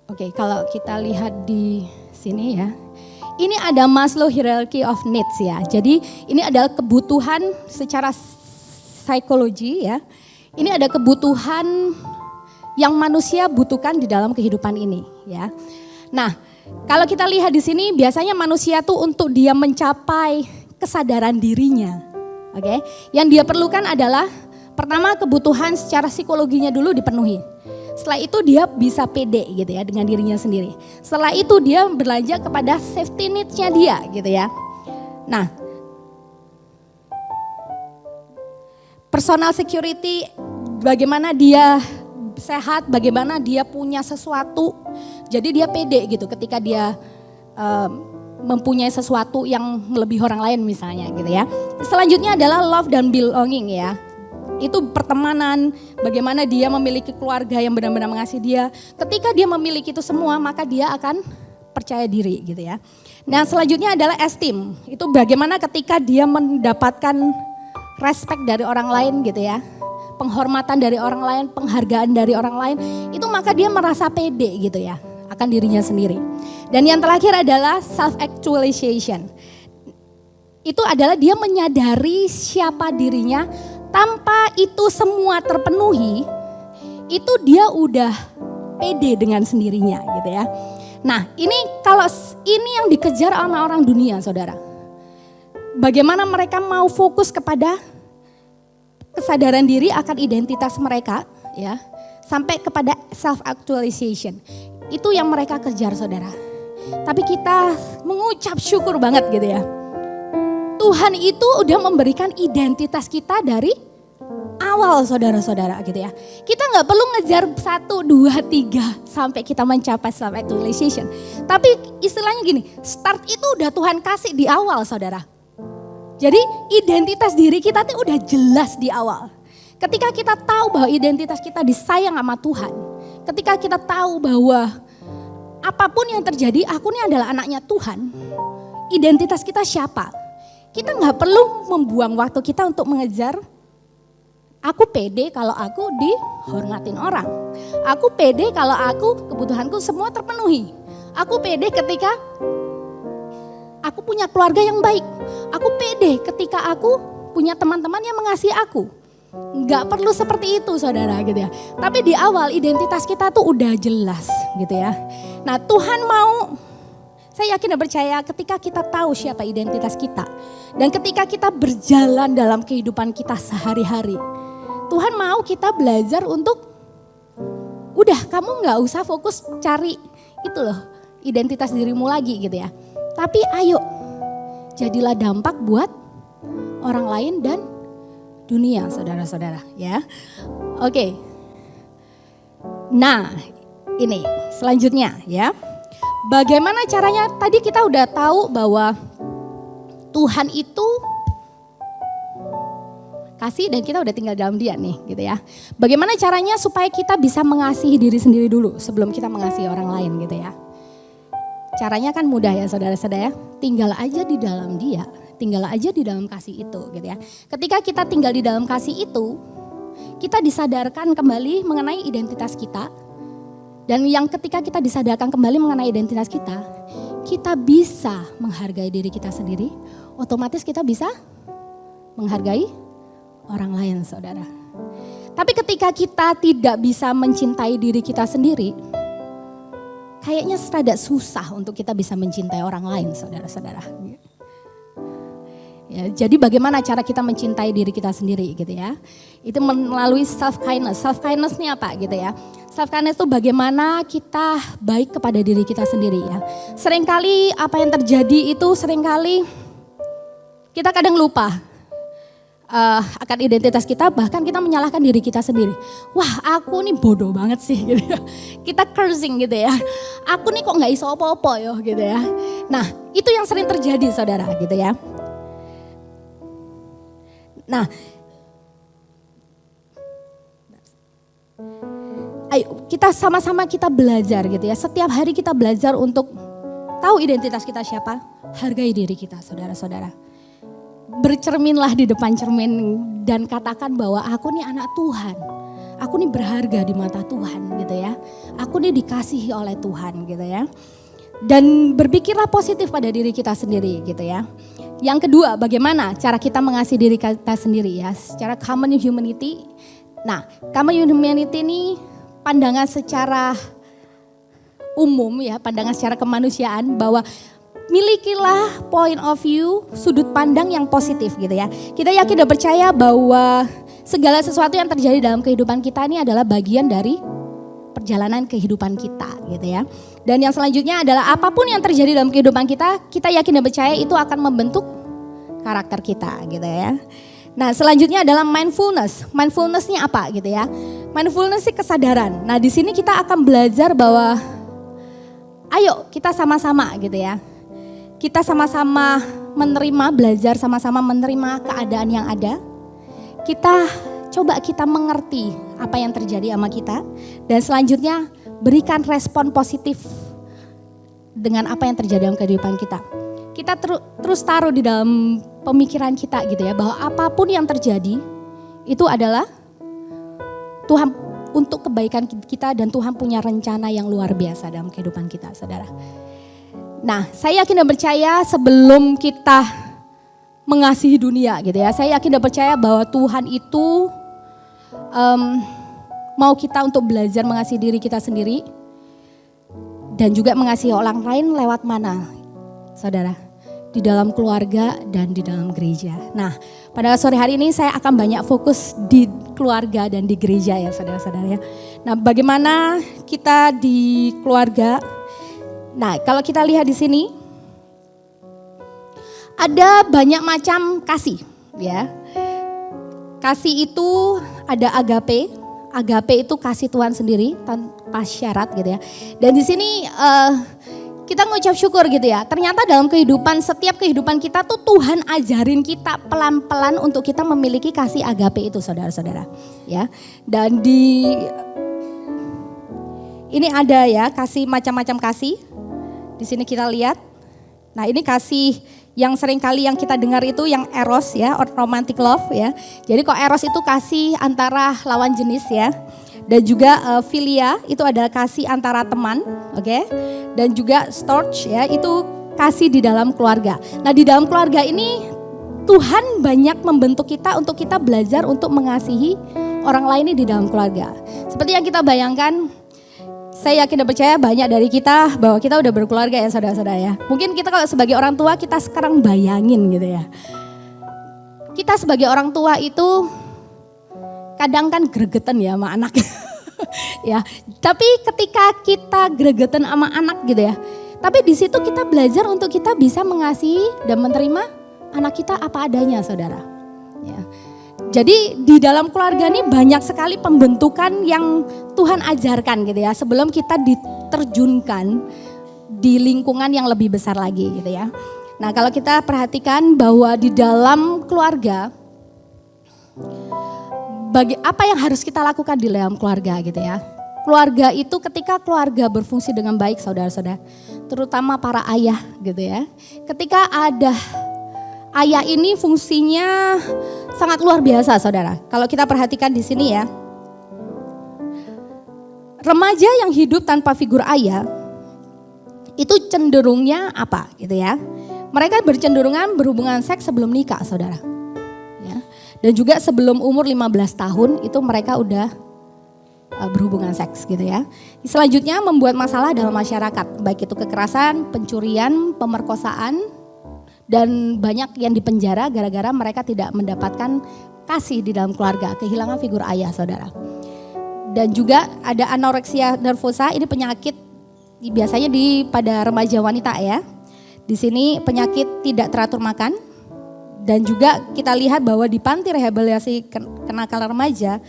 Oke, kalau kita lihat di sini ya. Ini ada Maslow Hierarchy of Needs ya. Jadi ini adalah kebutuhan secara psikologi ya. Ini ada kebutuhan yang manusia butuhkan di dalam kehidupan ini ya. Nah, kalau kita lihat di sini biasanya manusia tuh untuk dia mencapai kesadaran dirinya. Oke. Yang dia perlukan adalah pertama kebutuhan secara psikologinya dulu dipenuhi. Setelah itu dia bisa pede gitu ya dengan dirinya sendiri. Setelah itu dia berlanjut kepada safety needs-nya dia gitu ya. Nah, personal security, bagaimana dia sehat, bagaimana dia punya sesuatu. Jadi dia pede gitu ketika dia mempunyai sesuatu yang melebihi orang lain misalnya gitu ya. Selanjutnya adalah love dan belonging ya. Itu pertemanan, bagaimana dia memiliki keluarga yang benar-benar mengasihi dia. Ketika dia memiliki itu semua, maka dia akan percaya diri gitu ya. Nah, selanjutnya adalah esteem. Itu bagaimana ketika dia mendapatkan respect dari orang lain gitu ya. Penghormatan dari orang lain, penghargaan dari orang lain, itu maka dia merasa pede gitu ya akan dirinya sendiri. Dan yang terakhir adalah self actualization. Itu adalah dia menyadari siapa dirinya. Tanpa itu semua terpenuhi, itu dia udah pede dengan sendirinya gitu ya. Nah, ini kalau ini yang dikejar sama orang dunia, saudara. Bagaimana mereka mau fokus kepada kesadaran diri akan identitas mereka, ya, sampai kepada self actualization. Itu yang mereka kejar, saudara. Tapi kita mengucap syukur banget gitu ya. Tuhan itu udah memberikan identitas kita dari awal saudara-saudara gitu ya. Kita gak perlu ngejar 1, 2, 3 sampai kita mencapai self actualization. Tapi istilahnya gini, start itu udah Tuhan kasih di awal saudara. Jadi identitas diri kita tuh udah jelas di awal. Ketika kita tahu bahwa identitas kita disayang sama Tuhan. Ketika kita tahu bahwa apapun yang terjadi aku ini adalah anaknya Tuhan. Identitas kita siapa? Kita gak perlu membuang waktu kita untuk mengejar, aku pede kalau aku dihormatin orang. Aku pede kalau aku kebutuhanku semua terpenuhi. Aku pede ketika aku punya keluarga yang baik. Aku pede ketika aku punya teman-teman yang mengasihi aku. Gak perlu seperti itu saudara gitu ya. Tapi di awal identitas kita tuh udah jelas gitu ya. Nah Tuhan mau... Saya yakin dan percaya ketika kita tahu siapa identitas kita. Dan ketika kita berjalan dalam kehidupan kita sehari-hari. Tuhan mau kita belajar untuk, udah kamu gak usah fokus cari itu loh, identitas dirimu lagi gitu ya. Tapi ayo, jadilah dampak buat orang lain dan dunia saudara-saudara ya. Oke. Nah ini selanjutnya ya. Bagaimana caranya? Tadi kita udah tahu bahwa Tuhan itu kasih dan kita udah tinggal dalam dia nih gitu ya. Bagaimana caranya supaya kita bisa mengasihi diri sendiri dulu sebelum kita mengasihi orang lain gitu ya. Caranya kan mudah ya saudara-saudara ya. Tinggal aja di dalam dia, tinggal aja di dalam kasih itu gitu ya. Ketika kita tinggal di dalam kasih itu, kita disadarkan kembali mengenai identitas kita. Dan yang ketika kita disadarkan kembali mengenai identitas kita bisa menghargai diri kita sendiri, otomatis kita bisa menghargai orang lain saudara. Tapi ketika kita tidak bisa mencintai diri kita sendiri, kayaknya rada susah untuk kita bisa mencintai orang lain saudara-saudara. Ya, jadi bagaimana cara kita mencintai diri kita sendiri gitu ya. Itu melalui self kindness. Self kindness ini apa gitu ya. Self kindness itu bagaimana kita baik kepada diri kita sendiri ya. Seringkali apa yang terjadi itu seringkali kita kadang lupa. akan identitas kita, bahkan kita menyalahkan diri kita sendiri. Wah, aku nih bodoh banget sih gitu ya. Kita cursing gitu ya. Aku nih kok nggak iso apa-apa yo gitu ya. Nah, itu yang sering terjadi saudara gitu ya. Nah, ayo kita sama-sama kita belajar gitu ya. Setiap hari kita belajar untuk tahu identitas kita siapa, hargai diri kita saudara-saudara. Bercerminlah di depan cermin dan katakan bahwa aku nih anak Tuhan. Aku nih berharga di mata Tuhan gitu ya. Aku nih dikasihi oleh Tuhan gitu ya. Dan berpikirlah positif pada diri kita sendiri gitu ya. Yang kedua, bagaimana cara kita mengasihi diri kita sendiri ya. Secara common humanity. Nah, common humanity ini pandangan secara umum ya, pandangan secara kemanusiaan bahwa milikilah point of view, sudut pandang yang positif gitu ya. Kita yakin dan percaya bahwa segala sesuatu yang terjadi dalam kehidupan kita ini adalah bagian dari perjalanan kehidupan kita gitu ya. Dan yang selanjutnya adalah apapun yang terjadi dalam kehidupan kita, kita yakin dan percaya itu akan membentuk karakter kita gitu ya. Nah, selanjutnya adalah mindfulness. Mindfulness-nya apa gitu ya? Mindfulness sih kesadaran. Nah, di sini kita akan belajar bahwa ayo kita sama-sama gitu ya. Kita sama-sama menerima, belajar sama-sama menerima keadaan yang ada. Kita mengerti apa yang terjadi sama kita. Dan selanjutnya berikan respon positif dengan apa yang terjadi dalam kehidupan kita. Kita terus taruh di dalam pemikiran kita gitu ya. Bahwa apapun yang terjadi itu adalah Tuhan untuk kebaikan kita dan Tuhan punya rencana yang luar biasa dalam kehidupan kita saudara. Nah, saya yakin dan percaya sebelum kita mengasihi dunia gitu ya. Saya yakin dan percaya bahwa Tuhan itu mau kita untuk belajar mengasihi diri kita sendiri. Dan juga mengasihi orang lain lewat mana saudara? Di dalam keluarga dan di dalam gereja. Nah, pada sore hari ini saya akan banyak fokus di keluarga dan di gereja ya saudara-saudara ya. Nah, bagaimana kita di keluarga? Nah, kalau kita lihat di sini ada banyak macam kasih, ya. Kasih itu ada agape. Agape itu kasih Tuhan sendiri tanpa syarat gitu ya. Dan di sini kita ngucap syukur gitu ya. Ternyata dalam setiap kehidupan kita tuh Tuhan ajarin kita pelan-pelan untuk kita memiliki kasih agape itu saudara-saudara. Ya. Dan ini ada ya kasih macam-macam kasih. Di sini kita lihat. Nah, ini kasih yang sering kali yang kita dengar itu yang eros ya, romantic love ya. Jadi kok eros itu kasih antara lawan jenis ya. Dan juga philia itu adalah kasih antara teman, oke? Dan juga storge ya, itu kasih di dalam keluarga. Nah, di dalam keluarga ini Tuhan banyak membentuk kita untuk kita belajar untuk mengasihi orang lain di dalam keluarga. Seperti yang kita bayangkan, saya yakin dan percaya banyak dari kita bahwa kita udah berkeluarga ya saudara-saudara ya. Mungkin kita kalau sebagai orang tua kita sekarang bayangin gitu ya. Kita sebagai orang tua itu kadang kan gregetan ya sama anak. Ya, tapi ketika kita gregetan sama anak gitu ya. Tapi di situ kita belajar untuk kita bisa mengasihi dan menerima anak kita apa adanya saudara. Ya. Jadi di dalam keluarga ini banyak sekali pembentukan yang Tuhan ajarkan gitu ya. Sebelum kita diterjunkan di lingkungan yang lebih besar lagi gitu ya. Nah, kalau kita perhatikan bahwa di dalam keluarga, apa yang harus kita lakukan di dalam keluarga gitu ya. Keluarga itu ketika keluarga berfungsi dengan baik saudara-saudara. Terutama para ayah gitu ya. Ketika ada ayah ini fungsinya sangat luar biasa saudara. Kalau kita perhatikan di sini ya. Remaja yang hidup tanpa figur ayah itu cenderungnya apa gitu ya. Mereka bercenderungan berhubungan seks sebelum nikah saudara. Ya. Dan juga sebelum umur 15 tahun itu mereka udah berhubungan seks gitu ya. Selanjutnya membuat masalah dalam masyarakat. Baik itu kekerasan, pencurian, pemerkosaan. Dan banyak yang dipenjara gara-gara mereka tidak mendapatkan kasih di dalam keluarga, kehilangan figur ayah saudara. Dan juga ada anoreksia nervosa, ini penyakit biasanya pada remaja wanita ya. Di sini penyakit tidak teratur makan, Dan juga kita lihat bahwa di panti rehabilitasi kenakalan remaja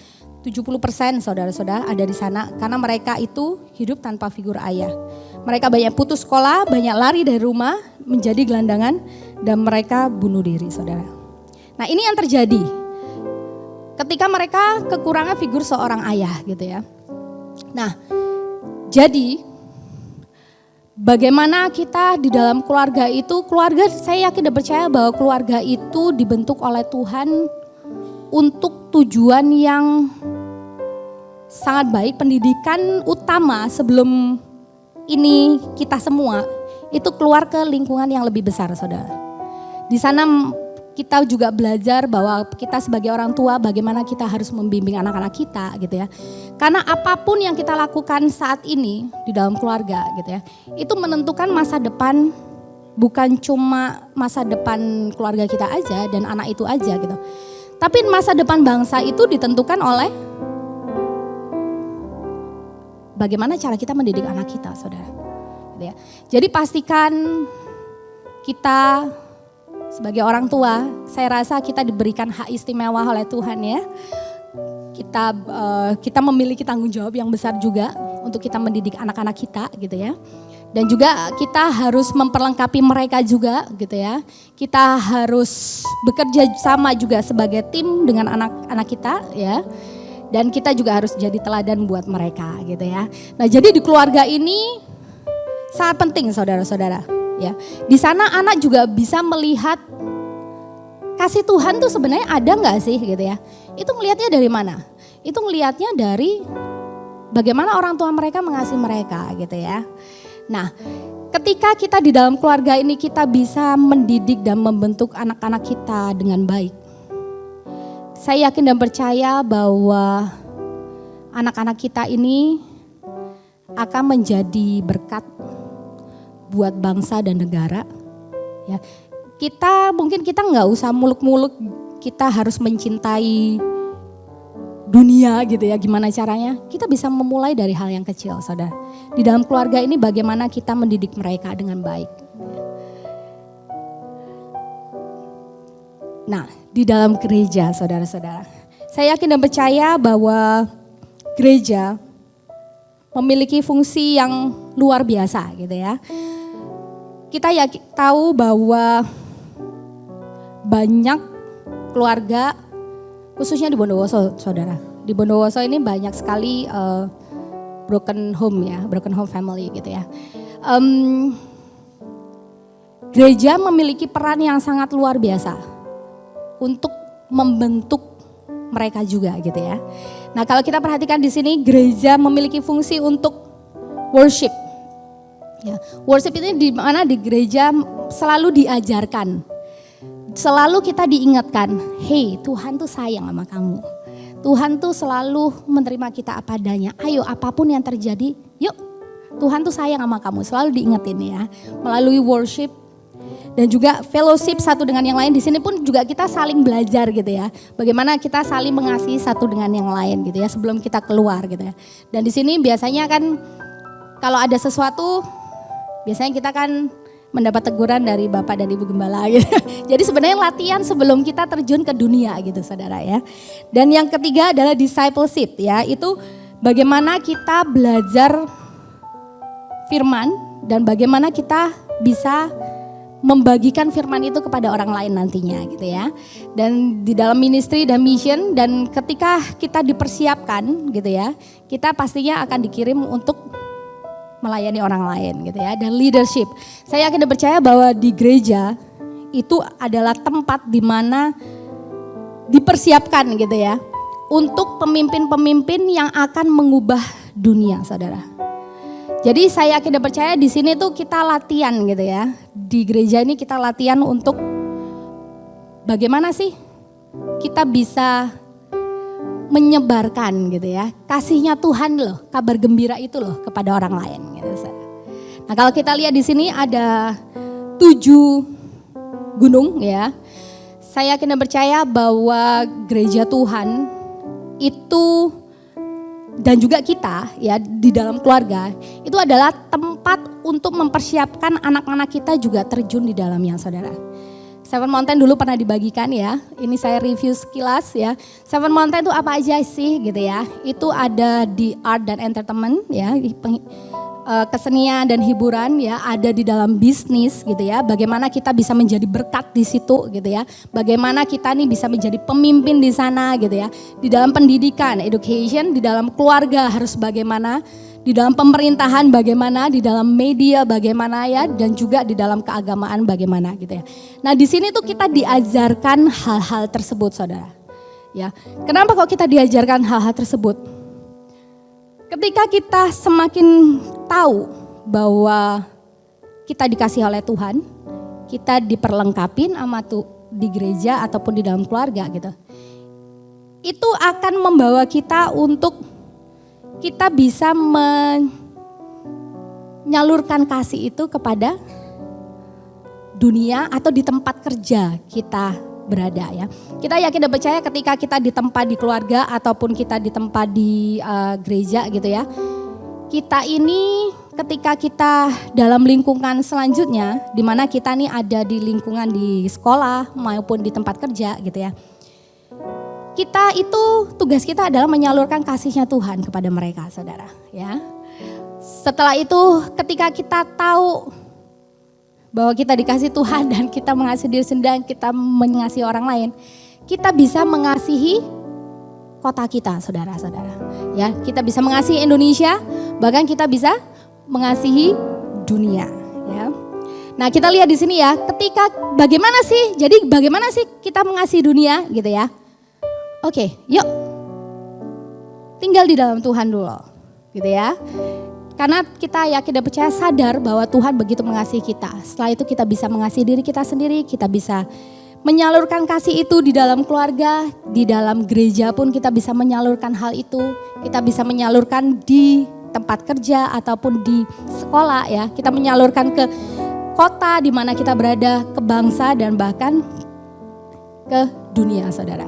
70% saudara-saudara ada di sana karena mereka itu hidup tanpa figur ayah. Mereka banyak putus sekolah, banyak lari dari rumah menjadi gelandangan dan mereka bunuh diri saudara. Nah ini yang terjadi ketika mereka kekurangan figur seorang ayah gitu ya. Nah jadi bagaimana kita di dalam keluarga itu, keluarga saya yakin dan percaya bahwa keluarga itu dibentuk oleh Tuhan untuk tujuan yang sangat baik. Pendidikan utama sebelum ini kita semua itu keluar ke lingkungan yang lebih besar saudara. Di sana kita juga belajar bahwa kita sebagai orang tua bagaimana kita harus membimbing anak-anak kita gitu ya. Karena apapun yang kita lakukan saat ini di dalam keluarga gitu ya, itu menentukan masa depan, bukan cuma masa depan keluarga kita aja dan anak itu aja gitu. Tapi masa depan bangsa itu ditentukan oleh bagaimana cara kita mendidik anak kita, saudara. Gitu ya. Jadi pastikan kita sebagai orang tua, saya rasa kita diberikan hak istimewa oleh Tuhan ya. Kita memiliki tanggung jawab yang besar juga untuk kita mendidik anak-anak kita gitu ya. Dan juga kita harus memperlengkapi mereka juga gitu ya. Kita harus bekerja sama juga sebagai tim dengan anak-anak kita ya. Dan kita juga harus jadi teladan buat mereka gitu ya. Nah jadi di keluarga ini sangat penting saudara-saudara ya. Di sana anak juga bisa melihat kasih Tuhan tuh sebenarnya ada gak sih gitu ya. Itu ngelihatnya dari mana? Itu ngelihatnya dari bagaimana orang tua mereka mengasihi mereka gitu ya. Nah, ketika kita di dalam keluarga ini kita bisa mendidik dan membentuk anak-anak kita dengan baik. Saya yakin dan percaya bahwa anak-anak kita ini akan menjadi berkat buat bangsa dan negara. Ya, mungkin kita nggak usah muluk-muluk kita harus mencintai dunia gitu ya, gimana caranya? Kita bisa memulai dari hal yang kecil, saudara. Di dalam keluarga ini bagaimana kita mendidik mereka dengan baik. Nah, di dalam gereja, saudara-saudara, saya yakin dan percaya bahwa gereja memiliki fungsi yang luar biasa, gitu ya. Kita tahu bahwa banyak keluarga, khususnya di Bondowoso, saudara. Di Bondowoso ini banyak sekali broken home ya, broken home family gitu ya. Gereja memiliki peran yang sangat luar biasa untuk membentuk mereka juga gitu ya. Nah kalau kita perhatikan di sini gereja memiliki fungsi untuk worship. Ya, worship ini di mana di gereja selalu diajarkan. Selalu kita diingatkan, hey Tuhan tuh sayang sama kamu. Tuhan tuh selalu menerima kita apa adanya. Ayo apapun yang terjadi, yuk Tuhan tuh sayang sama kamu. Selalu diingetin ya. Melalui worship dan juga fellowship satu dengan yang lain. Di sini pun juga kita saling belajar gitu ya. Bagaimana kita saling mengasihi satu dengan yang lain gitu ya. Sebelum kita keluar gitu ya. Dan di sini biasanya kan kalau ada sesuatu, biasanya kita kan mendapat teguran dari Bapak dan Ibu Gembala gitu. Jadi sebenarnya latihan sebelum kita terjun ke dunia gitu saudara ya. Dan yang ketiga adalah discipleship ya. Itu bagaimana kita belajar firman dan bagaimana kita bisa membagikan firman itu kepada orang lain nantinya gitu ya. Dan di dalam ministry dan mission dan ketika kita dipersiapkan gitu ya. Kita pastinya akan dikirim untuk melayani orang lain gitu ya, dan leadership. Saya yakin dan percaya bahwa di gereja itu adalah tempat di mana dipersiapkan gitu ya untuk pemimpin-pemimpin yang akan mengubah dunia, saudara. Jadi saya yakin dan percaya di sini tuh kita latihan gitu ya. Di gereja ini kita latihan untuk bagaimana sih kita bisa menyebarkan gitu ya kasihnya Tuhan loh, kabar gembira itu loh kepada orang lain gitu. Nah kalau kita lihat di sini ada 7 gunung ya. Saya yakin dan percaya bahwa gereja Tuhan itu dan juga kita ya di dalam keluarga itu adalah tempat untuk mempersiapkan anak-anak kita juga terjun di dalamnya saudara. Seven Mountain dulu pernah dibagikan ya. Ini saya review sekilas ya. Seven Mountain itu apa aja sih gitu ya. Itu ada di art dan entertainment ya. Kesenian dan hiburan ya, ada di dalam bisnis gitu ya. Bagaimana kita bisa menjadi berkat di situ gitu ya. Bagaimana kita nih bisa menjadi pemimpin di sana gitu ya. Di dalam pendidikan, education, di dalam keluarga harus bagaimana, di dalam pemerintahan bagaimana, di dalam media bagaimana ya, dan juga di dalam keagamaan bagaimana gitu ya. Nah, di sini tuh kita diajarkan hal-hal tersebut, Saudara. Ya. Kenapa kok kita diajarkan hal-hal tersebut? Ketika kita semakin tahu bahwa kita dikasih oleh Tuhan, kita diperlengkapin sama di gereja ataupun di dalam keluarga gitu. Itu akan membawa kita untuk kita bisa menyalurkan kasih itu kepada dunia atau di tempat kerja kita berada ya. Kita yakin dan percaya ketika kita di tempat di keluarga ataupun kita di tempat di gereja gitu ya. Kita ini ketika kita dalam lingkungan selanjutnya, di mana kita nih ada di lingkungan di sekolah maupun di tempat kerja gitu ya. Kita itu tugas kita adalah menyalurkan kasihnya Tuhan kepada mereka, saudara ya. Setelah itu ketika kita tahu bahwa kita dikasih Tuhan dan kita mengasihi diri sendiri, kita mengasihi orang lain, kita bisa mengasihi kota kita, saudara-saudara. Ya, kita bisa mengasihi Indonesia, bahkan kita bisa mengasihi dunia. Ya. Nah, kita lihat di sini ya, ketika bagaimana sih? Jadi bagaimana sih kita mengasihi dunia, gitu ya? Oke, yuk, tinggal di dalam Tuhan dulu, gitu ya. Karena kita yakin dan percaya sadar bahwa Tuhan begitu mengasihi kita. Setelah itu kita bisa mengasihi diri kita sendiri, kita bisa menyalurkan kasih itu di dalam keluarga, di dalam gereja pun kita bisa menyalurkan hal itu. Kita bisa menyalurkan di tempat kerja ataupun di sekolah ya. Kita menyalurkan ke kota di mana kita berada, ke bangsa dan bahkan ke dunia, saudara.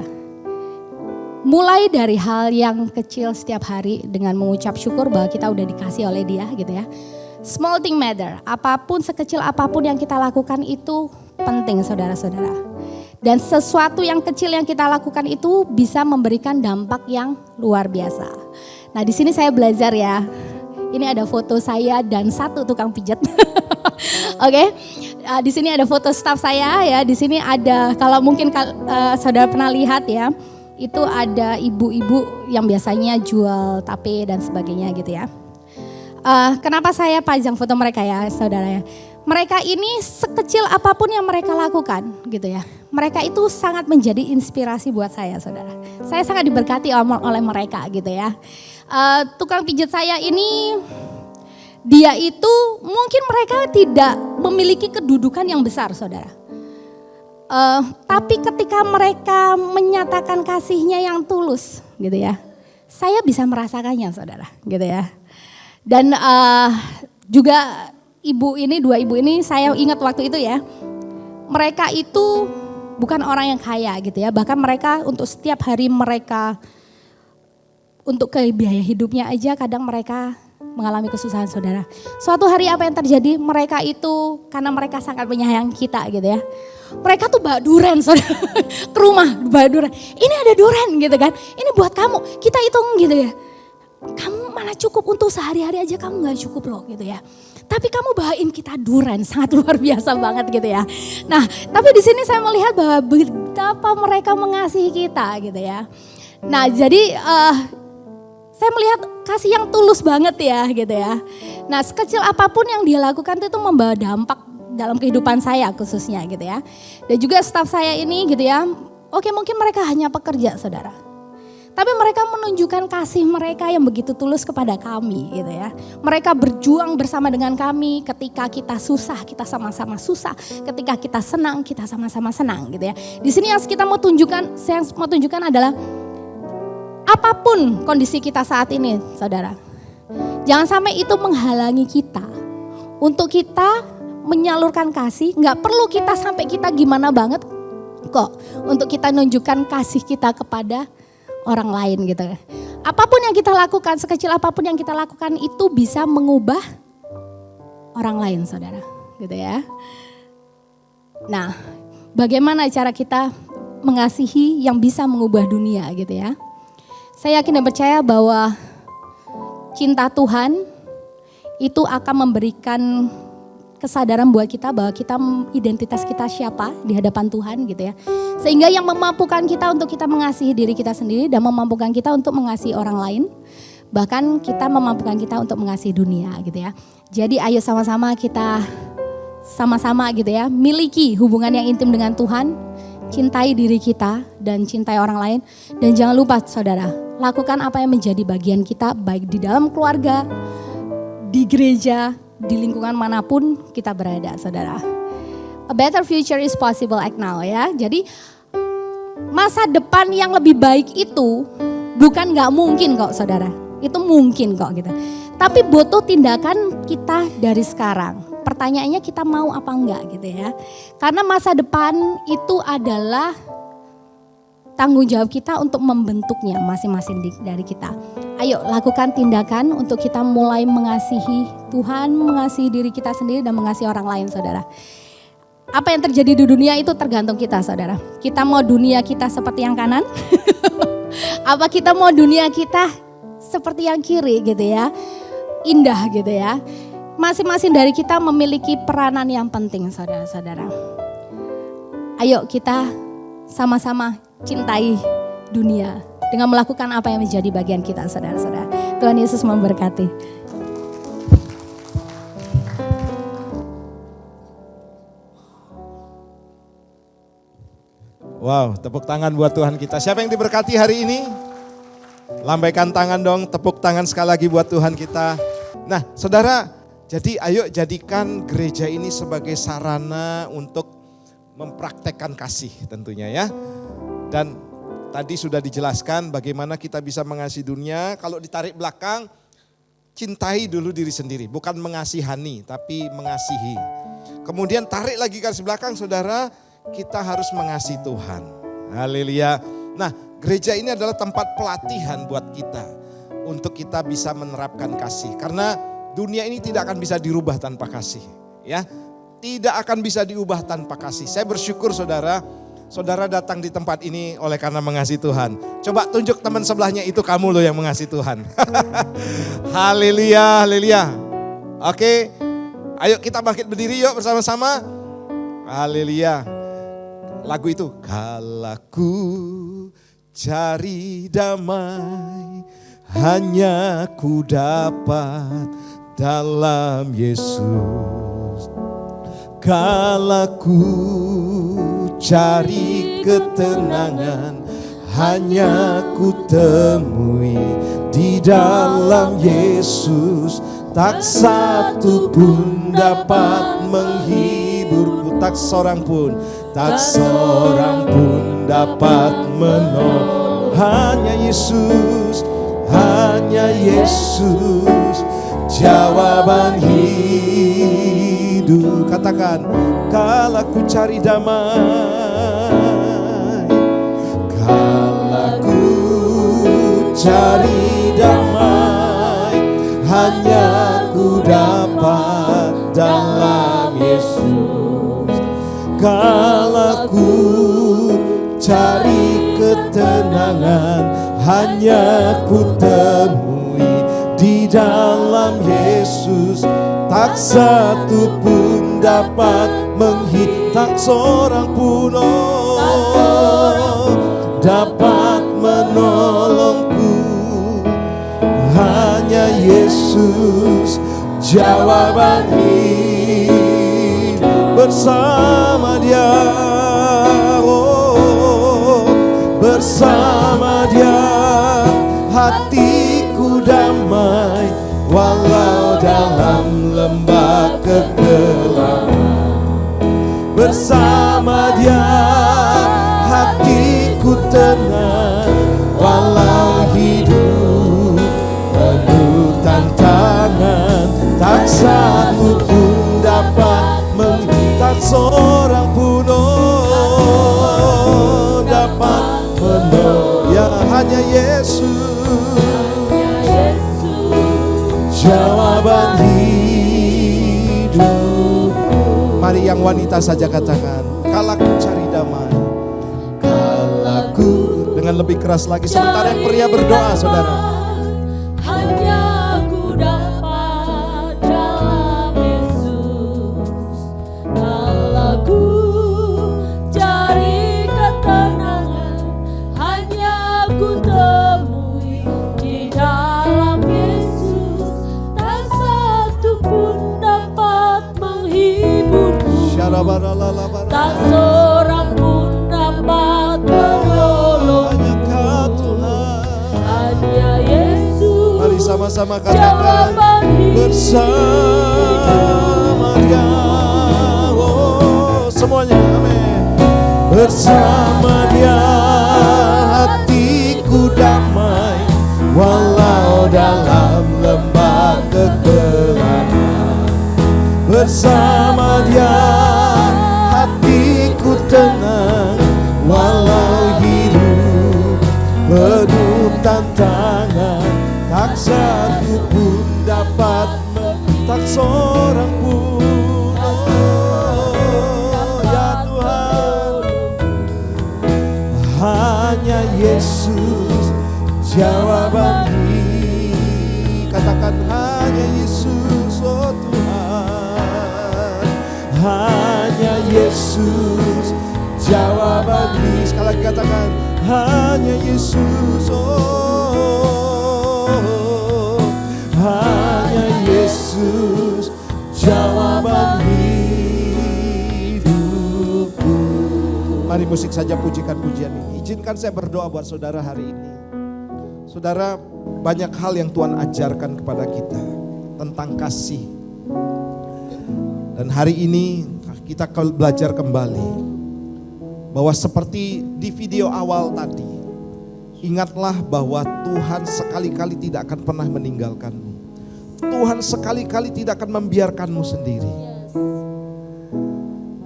Mulai dari hal yang kecil setiap hari dengan mengucap syukur bahwa kita udah dikasih oleh Dia gitu ya. Small thing matter, apapun sekecil apapun yang kita lakukan itu penting, saudara-saudara. Dan sesuatu yang kecil yang kita lakukan itu bisa memberikan dampak yang luar biasa. Nah, di sini saya belajar ya. Ini ada foto saya dan satu tukang pijat. Oke. Di sini ada foto staf saya ya. Di sini ada, kalau mungkin saudara pernah lihat ya, itu ada ibu-ibu yang biasanya jual tape dan sebagainya gitu ya. Kenapa saya pajang foto mereka ya, saudara ya? Mereka ini sekecil apapun yang mereka lakukan gitu ya. Mereka itu sangat menjadi inspirasi buat saya, saudara. Saya sangat diberkati oleh mereka gitu ya. Tukang pijat saya ini, dia itu mungkin mereka tidak memiliki kedudukan yang besar, saudara. Tapi ketika mereka menyatakan kasihnya yang tulus gitu ya, saya bisa merasakannya, saudara gitu ya. Dan juga dua ibu ini saya ingat waktu itu ya, mereka itu bukan orang yang kaya gitu ya. Bahkan mereka untuk setiap hari mereka, untuk ke biaya hidupnya aja kadang mereka mengalami kesusahan, saudara. Suatu hari apa yang terjadi, mereka itu karena mereka sangat menyayangi kita gitu ya. Mereka tuh bawa durian, saudara, ke rumah bawa durian. Ini ada durian gitu kan, ini buat kamu, kita hitung gitu ya. Kamu mana cukup untuk sehari-hari aja, kamu gak cukup loh gitu ya. Tapi kamu bawain kita durian, sangat luar biasa banget gitu ya. Nah, tapi di sini saya melihat bahwa betapa mereka mengasihi kita gitu ya. Nah, jadi saya melihat kasih yang tulus banget ya gitu ya. Nah, sekecil apapun yang dia lakukan itu membawa dampak dalam kehidupan saya khususnya gitu ya. Dan juga staf saya ini gitu ya. Oke, mungkin mereka hanya pekerja, saudara. Tapi mereka menunjukkan kasih mereka yang begitu tulus kepada kami gitu ya. Mereka berjuang bersama dengan kami ketika kita susah, kita sama-sama susah. Ketika kita senang, kita sama-sama senang gitu ya. Di sini yang kita mau tunjukkan, saya mau tunjukkan adalah apapun kondisi kita saat ini, saudara. Jangan sampai itu menghalangi kita untuk kita menyalurkan kasih. Gak perlu kita sampai kita gimana banget kok untuk kita nunjukkan kasih kita kepada orang lain gitu. Apapun yang kita lakukan, sekecil apapun yang kita lakukan itu bisa mengubah orang lain, saudara gitu ya. Nah, bagaimana cara kita mengasihi yang bisa mengubah dunia gitu ya. Saya yakin dan percaya bahwa cinta Tuhan itu akan memberikan kesadaran buat kita bahwa kita identitas kita siapa di hadapan Tuhan gitu ya. Sehingga yang memampukan kita untuk kita mengasihi diri kita sendiri dan memampukan kita untuk mengasihi orang lain. Bahkan kita memampukan kita untuk mengasihi dunia gitu ya. Jadi ayo sama-sama kita sama-sama gitu ya, miliki hubungan yang intim dengan Tuhan, cintai diri kita dan cintai orang lain. Dan jangan lupa saudara, lakukan apa yang menjadi bagian kita baik di dalam keluarga, di gereja, di lingkungan manapun kita berada saudara. A better future is possible act now ya. Jadi masa depan yang lebih baik itu bukan gak mungkin kok saudara. Itu mungkin kok gitu. Tapi butuh tindakan kita dari sekarang. Pertanyaannya kita mau apa enggak gitu ya. Karena masa depan itu adalah tanggung jawab kita untuk membentuknya masing-masing dari kita. Ayo lakukan tindakan untuk kita mulai mengasihi Tuhan, mengasihi diri kita sendiri dan mengasihi orang lain saudara. Apa yang terjadi di dunia itu tergantung kita saudara. Kita mau dunia kita seperti yang kanan? Apa kita mau dunia kita seperti yang kiri gitu ya? Indah gitu ya. Masing-masing dari kita memiliki peranan yang penting saudara-saudara. Ayo kita sama-sama cintai dunia dengan melakukan apa yang menjadi bagian kita saudara-saudara. Tuhan Yesus memberkati. Wow, tepuk tangan buat Tuhan kita. Siapa yang diberkati hari ini? Lambaikan tangan dong, tepuk tangan sekali lagi buat Tuhan kita. Nah saudara, jadi ayo jadikan gereja ini sebagai sarana untuk mempraktekkan kasih tentunya ya. Dan tadi sudah dijelaskan bagaimana kita bisa mengasihi dunia. Kalau ditarik belakang, cintai dulu diri sendiri. Bukan mengasihani, tapi mengasihi. Kemudian tarik lagi garis belakang saudara, kita harus mengasihi Tuhan. Haleluya. Nah gereja ini adalah tempat pelatihan buat kita. Untuk kita bisa menerapkan kasih. Karena dunia ini tidak akan bisa dirubah tanpa kasih. Ya, tidak akan bisa diubah tanpa kasih. Saya bersyukur saudara, saudara datang di tempat ini oleh karena mengasihi Tuhan. Coba tunjuk teman sebelahnya, itu kamu loh yang mengasihi Tuhan. Haleluya, haleluya. Oke, ayo kita bangkit berdiri yuk bersama-sama. Haleluya. Lagu itu, kalaku cari damai, hanya ku dapat dalam Yesus. Kalaku cari ketenangan, hanya ku temui di dalam Yesus. Tak satu pun dapat menghiburku, tak seorang pun dapat menolong. Hanya Yesus, hanya Yesus, jawaban hidup. Katakan, kalau ku cari damai, kalau ku cari damai, hanya ku dapat dalam Yesus. Kalau ku cari ketenangan, hanya ku temui di dalam Yesus. Tak satu pun dapat tak seorang pun dapat menolongku. Hanya Yesus, jawaban hidup. Bersama Dia, bersama Dia hatiku damai, walau dalam lembah kegelapan. Bersama Dia hatiku tenang, walau hidup penuh tantangan. Tak satu pun dapat tak seorang pun dapat menolong. Ya hanya Yesus, jawaban hidup. Mari yang wanita saja katakan, kalaku cari damai. Kalaku, dengan lebih keras lagi sementara yang pria berdoa saudara. Hanya ku dapat dalam Yesus. Kalau ku cari ketenangan, hanya ku temui di dalam Yesus. Tak satu pun dapat menghiburku, tak seorang pun dapat menolongku. Hanya Kau Tuhan. Hanya Yesus. Mari sama-sama katakan bersama Dia. Oh, semuanya amin. Bersama Dia hatiku damai, walau dalam lembah kegelapan. Bersama Dia hatiku tenang, walau hidup penuh tantangan. Tak satu pun dapat tak seorang pun. Oh, ya Tuhan, hanya Yesus jawaban ini. Katakan hanya Yesus, oh Tuhan. Hanya Yesus jawaban ini. Sekali lagi katakan hanya Yesus, hanya Yesus jawaban hidupku. Mari musik saja pujikan pujian ini. Izinkan saya berdoa buat saudara hari ini. Saudara, banyak hal yang Tuhan ajarkan kepada kita tentang kasih. Dan hari ini kita belajar kembali bahwa seperti di video awal tadi, ingatlah bahwa Tuhan sekali-kali tidak akan pernah meninggalkanmu. Tuhan sekali-kali tidak akan membiarkanmu sendiri.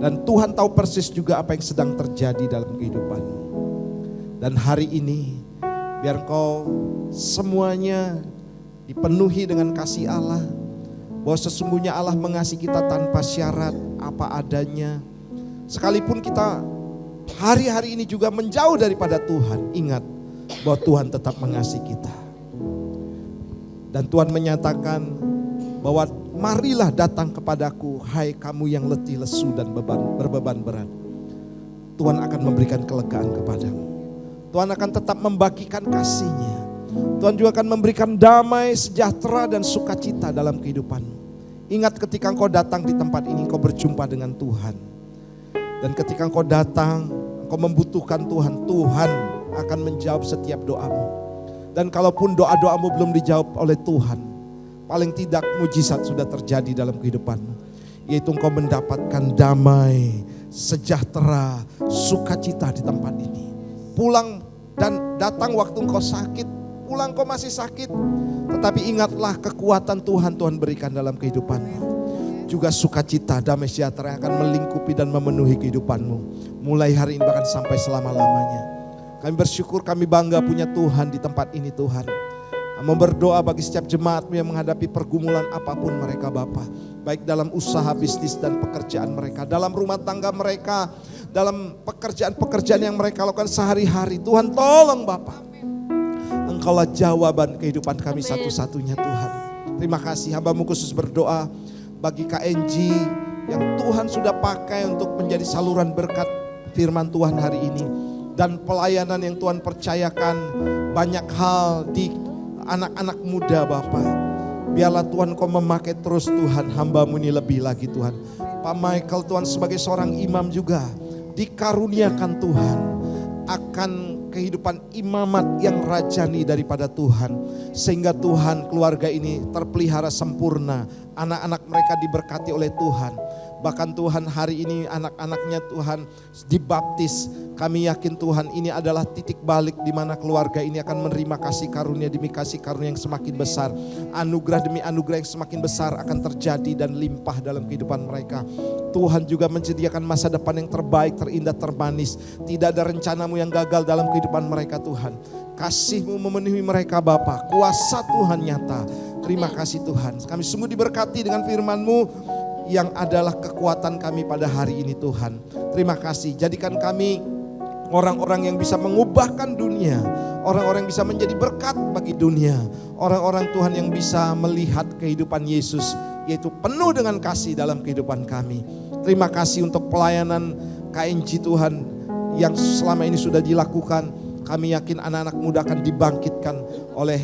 Dan Tuhan tahu persis juga apa yang sedang terjadi dalam kehidupanmu. Dan hari ini, biar kau semuanya dipenuhi dengan kasih Allah. Bahwa sesungguhnya Allah mengasihi kita tanpa syarat, apa adanya. Sekalipun kita hari-hari ini juga menjauh daripada Tuhan, ingat bahwa Tuhan tetap mengasihi kita. Dan Tuhan menyatakan bahwa marilah datang kepadaku, hai kamu yang letih, lesu dan berbeban berat. Tuhan akan memberikan kelegaan kepadamu. Tuhan akan tetap membagikan kasih-Nya. Tuhan juga akan memberikan damai, sejahtera dan sukacita dalam kehidupanmu. Ingat ketika engkau datang di tempat ini, engkau berjumpa dengan Tuhan. Dan ketika engkau datang, engkau membutuhkan Tuhan, Tuhan akan menjawab setiap doamu. Dan kalaupun doa-doamu belum dijawab oleh Tuhan, paling tidak mujizat sudah terjadi dalam kehidupanmu. Yaitu engkau mendapatkan damai, sejahtera, sukacita di tempat ini. Pulang dan datang waktu engkau sakit, pulang engkau masih sakit. Tetapi ingatlah kekuatan Tuhan berikan dalam kehidupanmu. Juga sukacita, damai sejahtera yang akan melingkupi dan memenuhi kehidupanmu. Mulai hari ini bahkan sampai selama-lamanya. Kami bersyukur, kami bangga punya Tuhan di tempat ini Tuhan. Kami berdoa bagi setiap jemaatmu yang menghadapi pergumulan apapun mereka Bapa. Baik dalam usaha, bisnis dan pekerjaan mereka. Dalam rumah tangga mereka. Dalam pekerjaan-pekerjaan yang mereka lakukan sehari-hari. Tuhan tolong Bapa. Engkaulah jawaban kehidupan kami satu-satunya Tuhan. Terima kasih, hamba-Mu khusus berdoa bagi KNG yang Tuhan sudah pakai untuk menjadi saluran berkat firman Tuhan hari ini. Dan pelayanan yang Tuhan percayakan banyak hal di anak-anak muda Bapa. Biarlah Tuhan Kau memakai terus Tuhan hamba-Mu ini lebih lagi Tuhan. Pak Michael Tuhan sebagai seorang imam juga dikaruniakan Tuhan akan kehidupan imamat yang rajani daripada Tuhan. Sehingga Tuhan keluarga ini terpelihara sempurna. Anak-anak mereka diberkati oleh Tuhan. Bahkan Tuhan hari ini anak-anaknya Tuhan dibaptis. Kami yakin Tuhan ini adalah titik balik di mana keluarga ini akan menerima kasih karunia demi kasih karunia yang semakin besar. Anugerah demi anugerah yang semakin besar akan terjadi dan limpah dalam kehidupan mereka. Tuhan juga menyediakan masa depan yang terbaik, terindah, termanis. Tidak ada rencanamu yang gagal dalam kehidupan mereka Tuhan. Kasih-Mu memenuhi mereka Bapa. Kuasa Tuhan nyata. Terima kasih Tuhan. Kami sungguh diberkati dengan firman-Mu. yang adalah kekuatan kami pada hari ini Tuhan. Terima kasih, jadikan kami orang-orang yang bisa mengubahkan dunia, orang-orang yang bisa menjadi berkat bagi dunia, orang-orang Tuhan yang bisa melihat kehidupan Yesus, yaitu penuh dengan kasih dalam kehidupan kami. Terima kasih untuk pelayanan KNJ Tuhan yang selama ini sudah dilakukan. Kami yakin anak-anak muda akan dibangkitkan oleh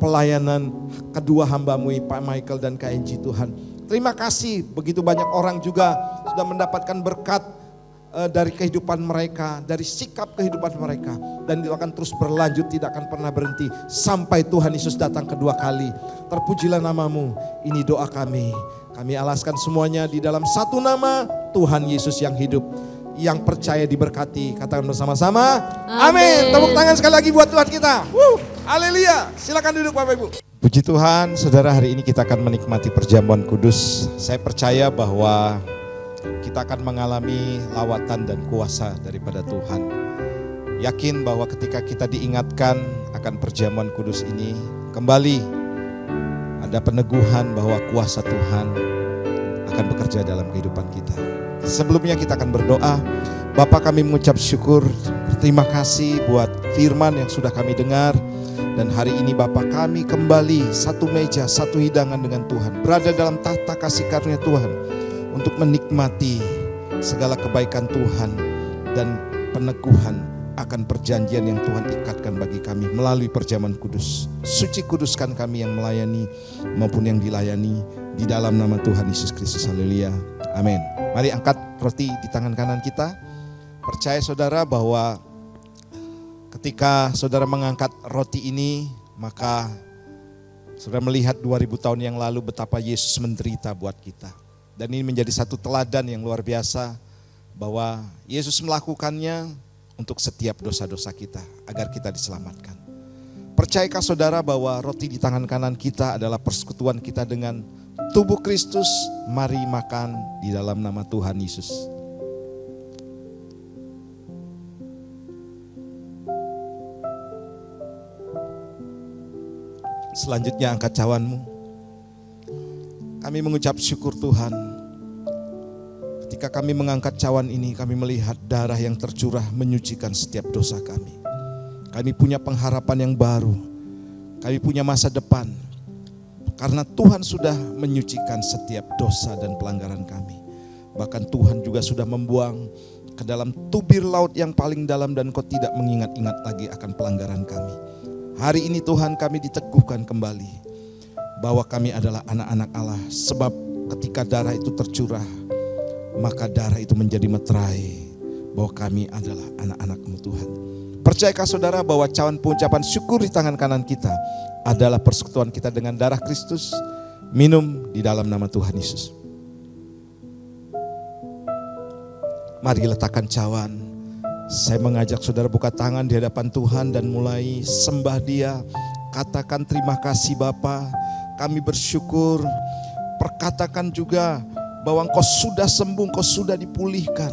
pelayanan kedua hamba-Mu Pak Michael dan KNJ Tuhan. Terima kasih, begitu banyak orang juga sudah mendapatkan berkat dari kehidupan mereka, dari sikap kehidupan mereka. Dan itu akan terus berlanjut, tidak akan pernah berhenti sampai Tuhan Yesus datang kedua kali. Terpujilah nama-Mu, ini doa kami. Kami alaskan semuanya di dalam satu nama, Tuhan Yesus yang hidup. Yang percaya diberkati, katakan bersama-sama, amin. Tepuk tangan sekali lagi buat Tuhan kita. Haleluya, silakan duduk Bapak Ibu. Puji Tuhan, saudara, hari ini kita akan menikmati perjamuan kudus. Saya percaya bahwa kita akan mengalami lawatan dan kuasa daripada Tuhan. Yakin bahwa ketika kita diingatkan akan perjamuan kudus ini, kembali ada peneguhan bahwa kuasa Tuhan akan bekerja dalam kehidupan kita. Sebelumnya kita akan berdoa. Bapa, kami mengucap syukur, terima kasih buat firman yang sudah kami dengar. Dan hari ini Bapa, kami kembali satu meja, satu hidangan dengan Tuhan, berada dalam tahta kasih karunia Tuhan untuk menikmati segala kebaikan Tuhan dan peneguhan akan perjanjian yang Tuhan ikatkan bagi kami melalui perjamuan kudus. Suci kuduskan kami yang melayani maupun yang dilayani, di dalam nama Tuhan Yesus Kristus. Haleluya. Amin. Mari angkat roti di tangan kanan kita. Percaya saudara bahwa ketika saudara mengangkat roti ini, maka saudara melihat 2000 tahun yang lalu betapa Yesus menderita buat kita. Dan ini menjadi satu teladan yang luar biasa bahwa Yesus melakukannya untuk setiap dosa-dosa kita agar kita diselamatkan. Percayakah saudara bahwa roti di tangan kanan kita adalah persekutuan kita dengan tubuh Kristus? Mari makan di dalam nama Tuhan Yesus. Selanjutnya angkat cawanmu. Kami mengucap syukur Tuhan. Ketika kami mengangkat cawan ini, kami melihat darah yang tercurah menyucikan setiap dosa kami. Kami punya pengharapan yang baru. Kami punya masa depan. Karena Tuhan sudah menyucikan setiap dosa dan pelanggaran kami. Bahkan Tuhan juga sudah membuang ke dalam tubir laut yang paling dalam dan Kau tidak mengingat-ingat lagi akan pelanggaran kami. Hari ini Tuhan, kami diteguhkan kembali bahwa kami adalah anak-anak Allah. Sebab ketika darah itu tercurah, maka darah itu menjadi meterai bahwa kami adalah anak-anak-Mu Tuhan. Percayakah saudara bahwa cawan pengucapan syukur di tangan kanan kita adalah persekutuan kita dengan darah Kristus? Minum di dalam nama Tuhan Yesus. Mari letakkan cawan. Saya mengajak saudara buka tangan di hadapan Tuhan dan mulai sembah Dia. Katakan terima kasih Bapa, kami bersyukur. Perkatakan juga bahwa Engkau sudah sembuh, Engkau sudah dipulihkan.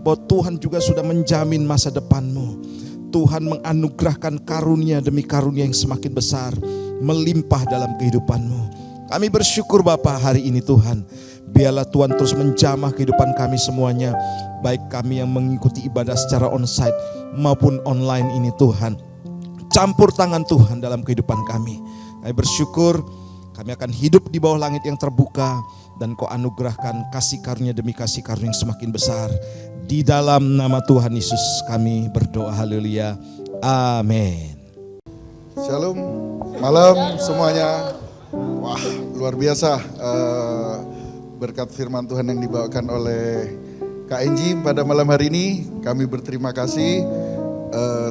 Bahwa Tuhan juga sudah menjamin masa depanmu. Tuhan menganugerahkan karunia demi karunia yang semakin besar, melimpah dalam kehidupanmu. Kami bersyukur Bapa hari ini Tuhan. Biarlah Tuhan terus menjamah kehidupan kami semuanya. Baik kami yang mengikuti ibadah secara onsite maupun online ini Tuhan. Campur tangan Tuhan dalam kehidupan kami. Kami bersyukur kami akan hidup di bawah langit yang terbuka. Dan Kau anugerahkan kasih karunia demi kasih karunia yang semakin besar. Di dalam nama Tuhan Yesus kami berdoa, haleluya, amin. Shalom, malam semuanya. Wah, luar biasa berkat firman Tuhan yang dibawakan oleh KNJ pada malam hari ini. Kami berterima kasih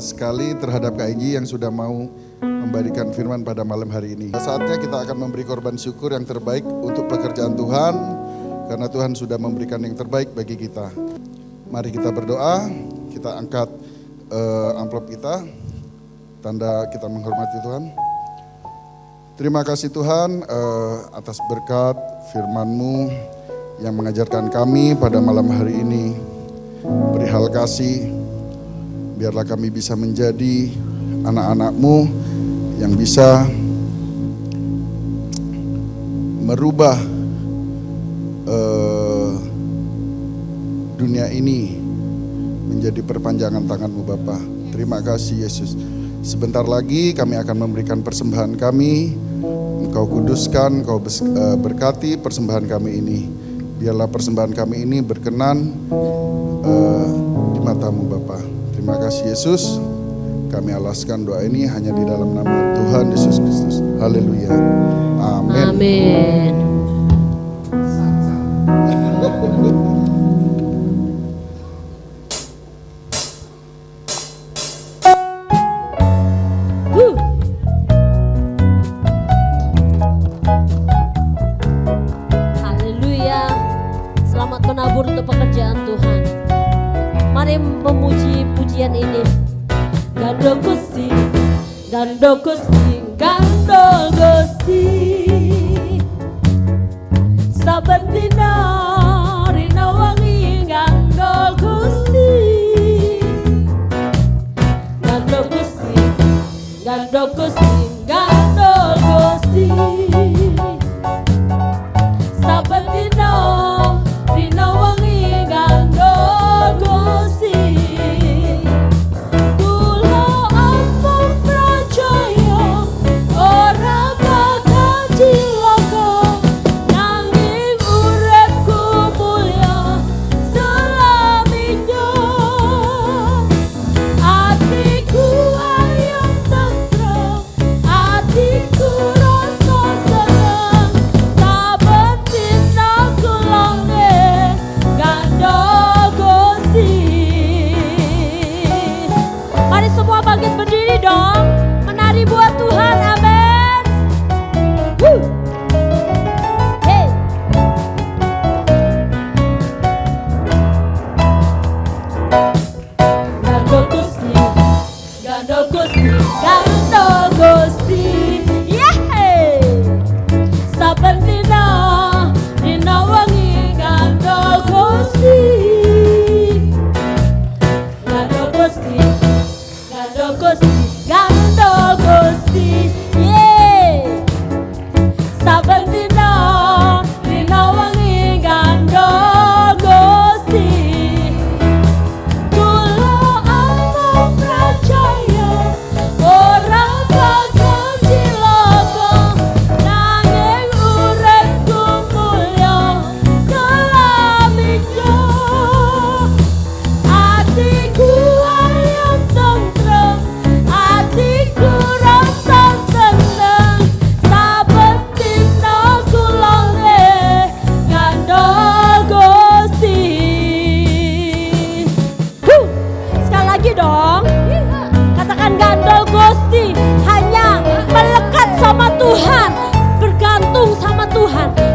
sekali terhadap KNJ yang sudah mau membagikan firman pada malam hari ini. Saatnya kita akan memberi korban syukur yang terbaik untuk pekerjaan Tuhan, karena Tuhan sudah memberikan yang terbaik bagi kita. Mari kita berdoa, kita angkat amplop kita, tanda kita menghormati Tuhan. Terima kasih Tuhan atas berkat firman-Mu yang mengajarkan kami pada malam hari ini. Perihal kasih, biarlah kami bisa menjadi anak-anak-Mu yang bisa merubah dunia ini menjadi perpanjangan tangan-Mu Bapa. Terima kasih Yesus. Sebentar lagi kami akan memberikan persembahan kami. Engkau kuduskan, Engkau berkati persembahan kami ini. Biarlah persembahan kami ini berkenan di mata-Mu Bapa. Terima kasih Yesus. Kami alaskan doa ini hanya di dalam nama Tuhan Yesus Kristus. Haleluya. Amin. Amin. Haleluya. Selamat menabur untuk pekerjaan Tuhan. Mari memuji pujian ini. Gando Gusti, Gando Gusti, Gando Gusti. Saben dina rina wangi Gando Gusti. Gando Gusti, Gando Gusti, Gando Gusti. Saben dina rina wangi Gando Gusti.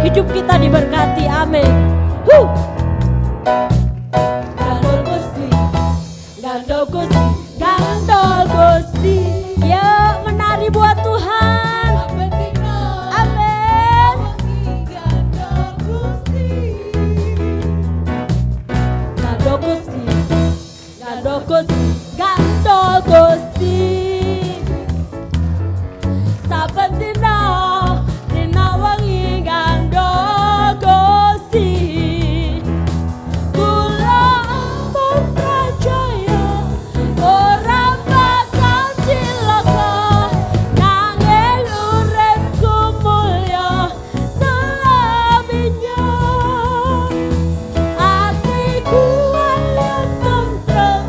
Hidup kita diberkati, amin. Gando Gusti, Gando Gusti, Gando Gusti. Ya menari buat Tuhan. Amin. Gando Gusti, Gando Gusti, Gando Gusti, Gando Gusti. Saben dina dina wangi Gando Gusti. Kula ampun percaya ora bakal cilaka, nanging uripku mulya selaminya. Atiku ayo tentrem,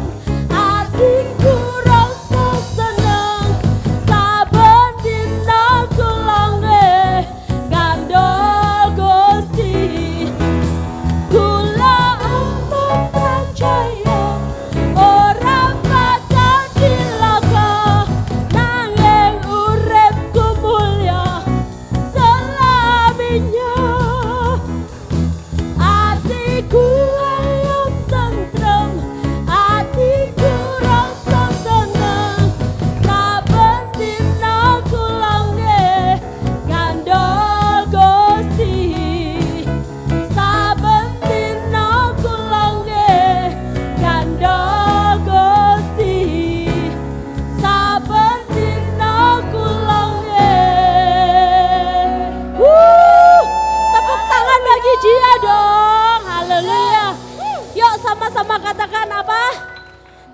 sama-sama katakan apa?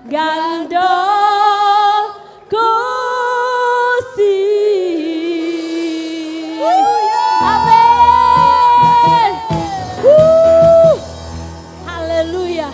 Gandol Gusti. Amin. Haleluya.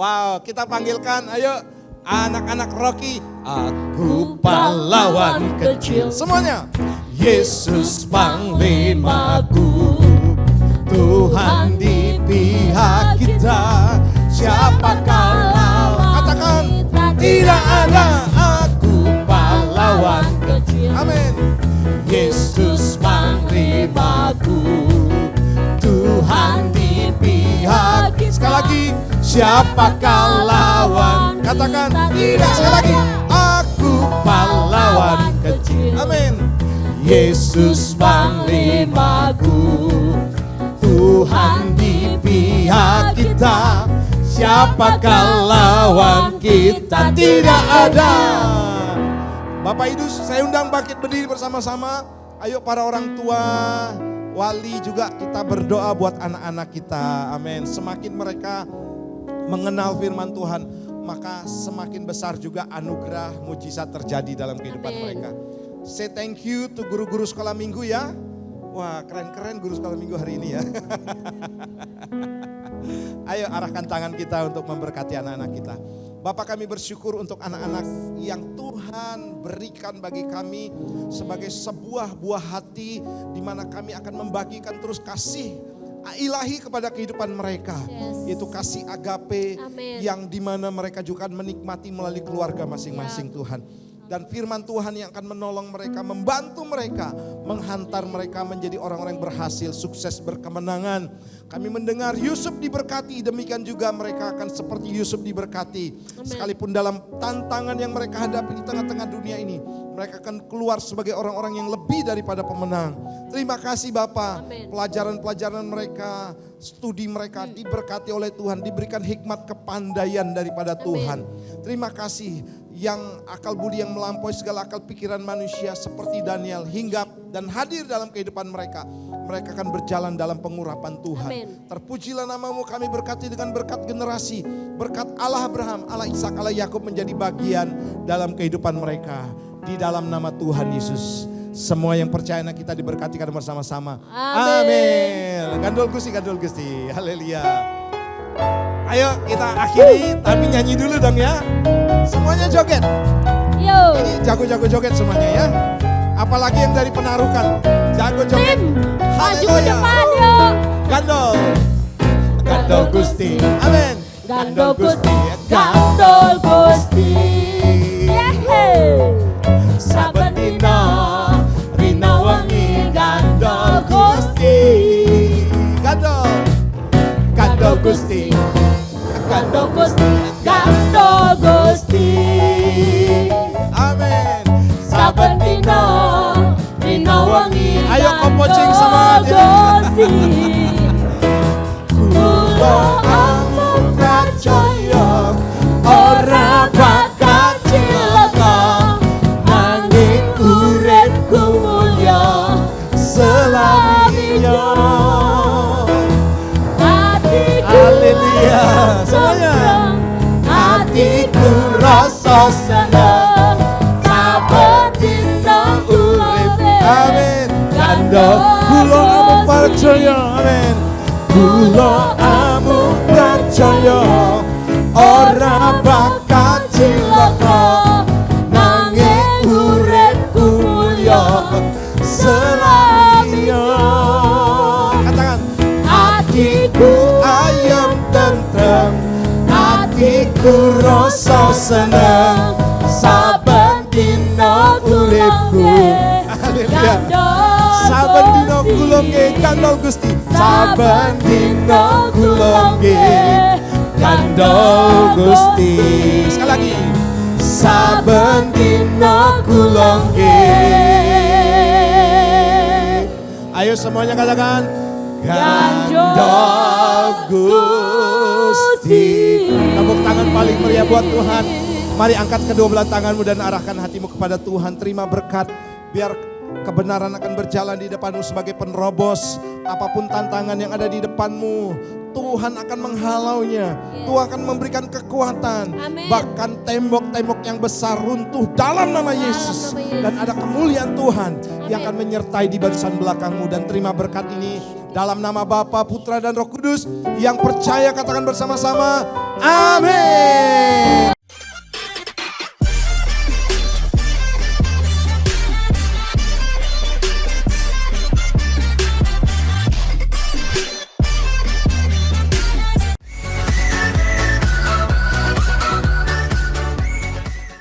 Wow, kita panggilkan, ayo anak-anak Rocky. Aku pahlawan kecil. Semuanya. Yesus panglimaku, Tuhan di pihak kita. Siapakah lawan? Katakan, tidak ada. Aku pahlawan kecil. Amin. Yesus panglimaku, Tuhan di pihak kita. Sekali lagi, siapakah lawan? Katakan, tidak. Sekali lagi, aku pahlawan kecil. Amin. Yesus panglimaku, Tuhan di pihak kita. Siapakah lawan kita? Tidak ada. Bapak Ibu, saya undang bangkit berdiri bersama-sama. Ayo para orang tua, wali juga kita berdoa buat anak-anak kita. Amin. Semakin mereka mengenal firman Tuhan, maka semakin besar juga anugerah mujizat terjadi dalam kehidupan mereka. Say thank you to guru-guru sekolah minggu ya. Wah, keren-keren guru sekolah minggu hari ini ya. Ayo arahkan tangan kita untuk memberkati anak-anak kita. Bapak, kami bersyukur untuk anak-anak yang Tuhan berikan bagi kami sebagai sebuah buah hati di mana kami akan membagikan terus kasih ilahi kepada kehidupan mereka. Yaitu kasih agape. Amen. Yang di mana mereka juga menikmati melalui keluarga masing-masing Tuhan. Dan firman Tuhan yang akan menolong mereka, membantu mereka, menghantar mereka menjadi orang-orang yang berhasil, sukses, berkemenangan. Kami mendengar Yusuf diberkati, demikian juga mereka akan seperti Yusuf diberkati. Sekalipun dalam tantangan yang mereka hadapi di tengah-tengah dunia ini, mereka akan keluar sebagai orang-orang yang lebih daripada pemenang. Terima kasih Bapak, pelajaran-pelajaran mereka, studi mereka diberkati oleh Tuhan, diberikan hikmat kepandaian daripada Tuhan. Terima kasih yang akal budi yang melampaui segala akal pikiran manusia seperti Daniel hinggap dan hadir dalam kehidupan mereka. Mereka akan berjalan dalam pengurapan Tuhan. Amin. Terpujilah namamu, kami berkati dengan berkat generasi. Berkat Allah Abraham, Allah Ishak, Allah Yakub menjadi bagian dalam kehidupan mereka. Di dalam nama Tuhan Yesus. Semua yang percaya kita diberkati karena bersama-sama. Amin. Gandol Gusti. Haleluya. Ayo kita akhiri, tapi nyanyi dulu dong ya. Semuanya joget. Yo. Ini jago-jago joget semuanya ya. Apalagi yang dari penarukan. Jago joget. Maju ke depan yuk. Gandol Gusti. Amin. Gandol Gusti. Gandol Gusti. Saben dina rina wengi gandol Gusti. Gandol Gusti. Gandol Gusti. Gandol Gusti. Amin. Saben dina rina wengi Ayo kompocing sama dia. Kula amung percaya ora bakal cilaka, nanging uripku mulya Selamanya. Haleluya. Semuanya. Hatiku rasa seneng saben dina urip. Amin. Gandol kula amung percaya. Amin. Kulo amu percaya ora bakal cilaka, nanging uripku mulya selaya. Katakan, atiku ayam tentrem, atiku rasa seneng, saben dina uripku. Haleluya. Saben dina kula nggih kandhal Gusti, saben dina kula nggih kandhal Gusti. Sekali lagi, saben dina kula nggih. Ayo semuanya katakan, kandhal Gusti. Tepuk tangan paling meriah buat Tuhan. Mari angkat kedua belah tanganmu dan arahkan hatimu kepada Tuhan. Terima berkat, biar kebenaran akan berjalan di depanmu sebagai penerobos. Apapun tantangan yang ada di depanmu, Tuhan akan menghalaunya. Tuhan akan memberikan kekuatan. Amin. Bahkan tembok-tembok yang besar runtuh dalam nama Yesus. nama Yesus. Dan ada kemuliaan Tuhan yang akan menyertai di barisan belakangmu. Dan terima berkat ini dalam nama Bapa, Putra dan Roh Kudus. Yang percaya katakan bersama-sama, amin.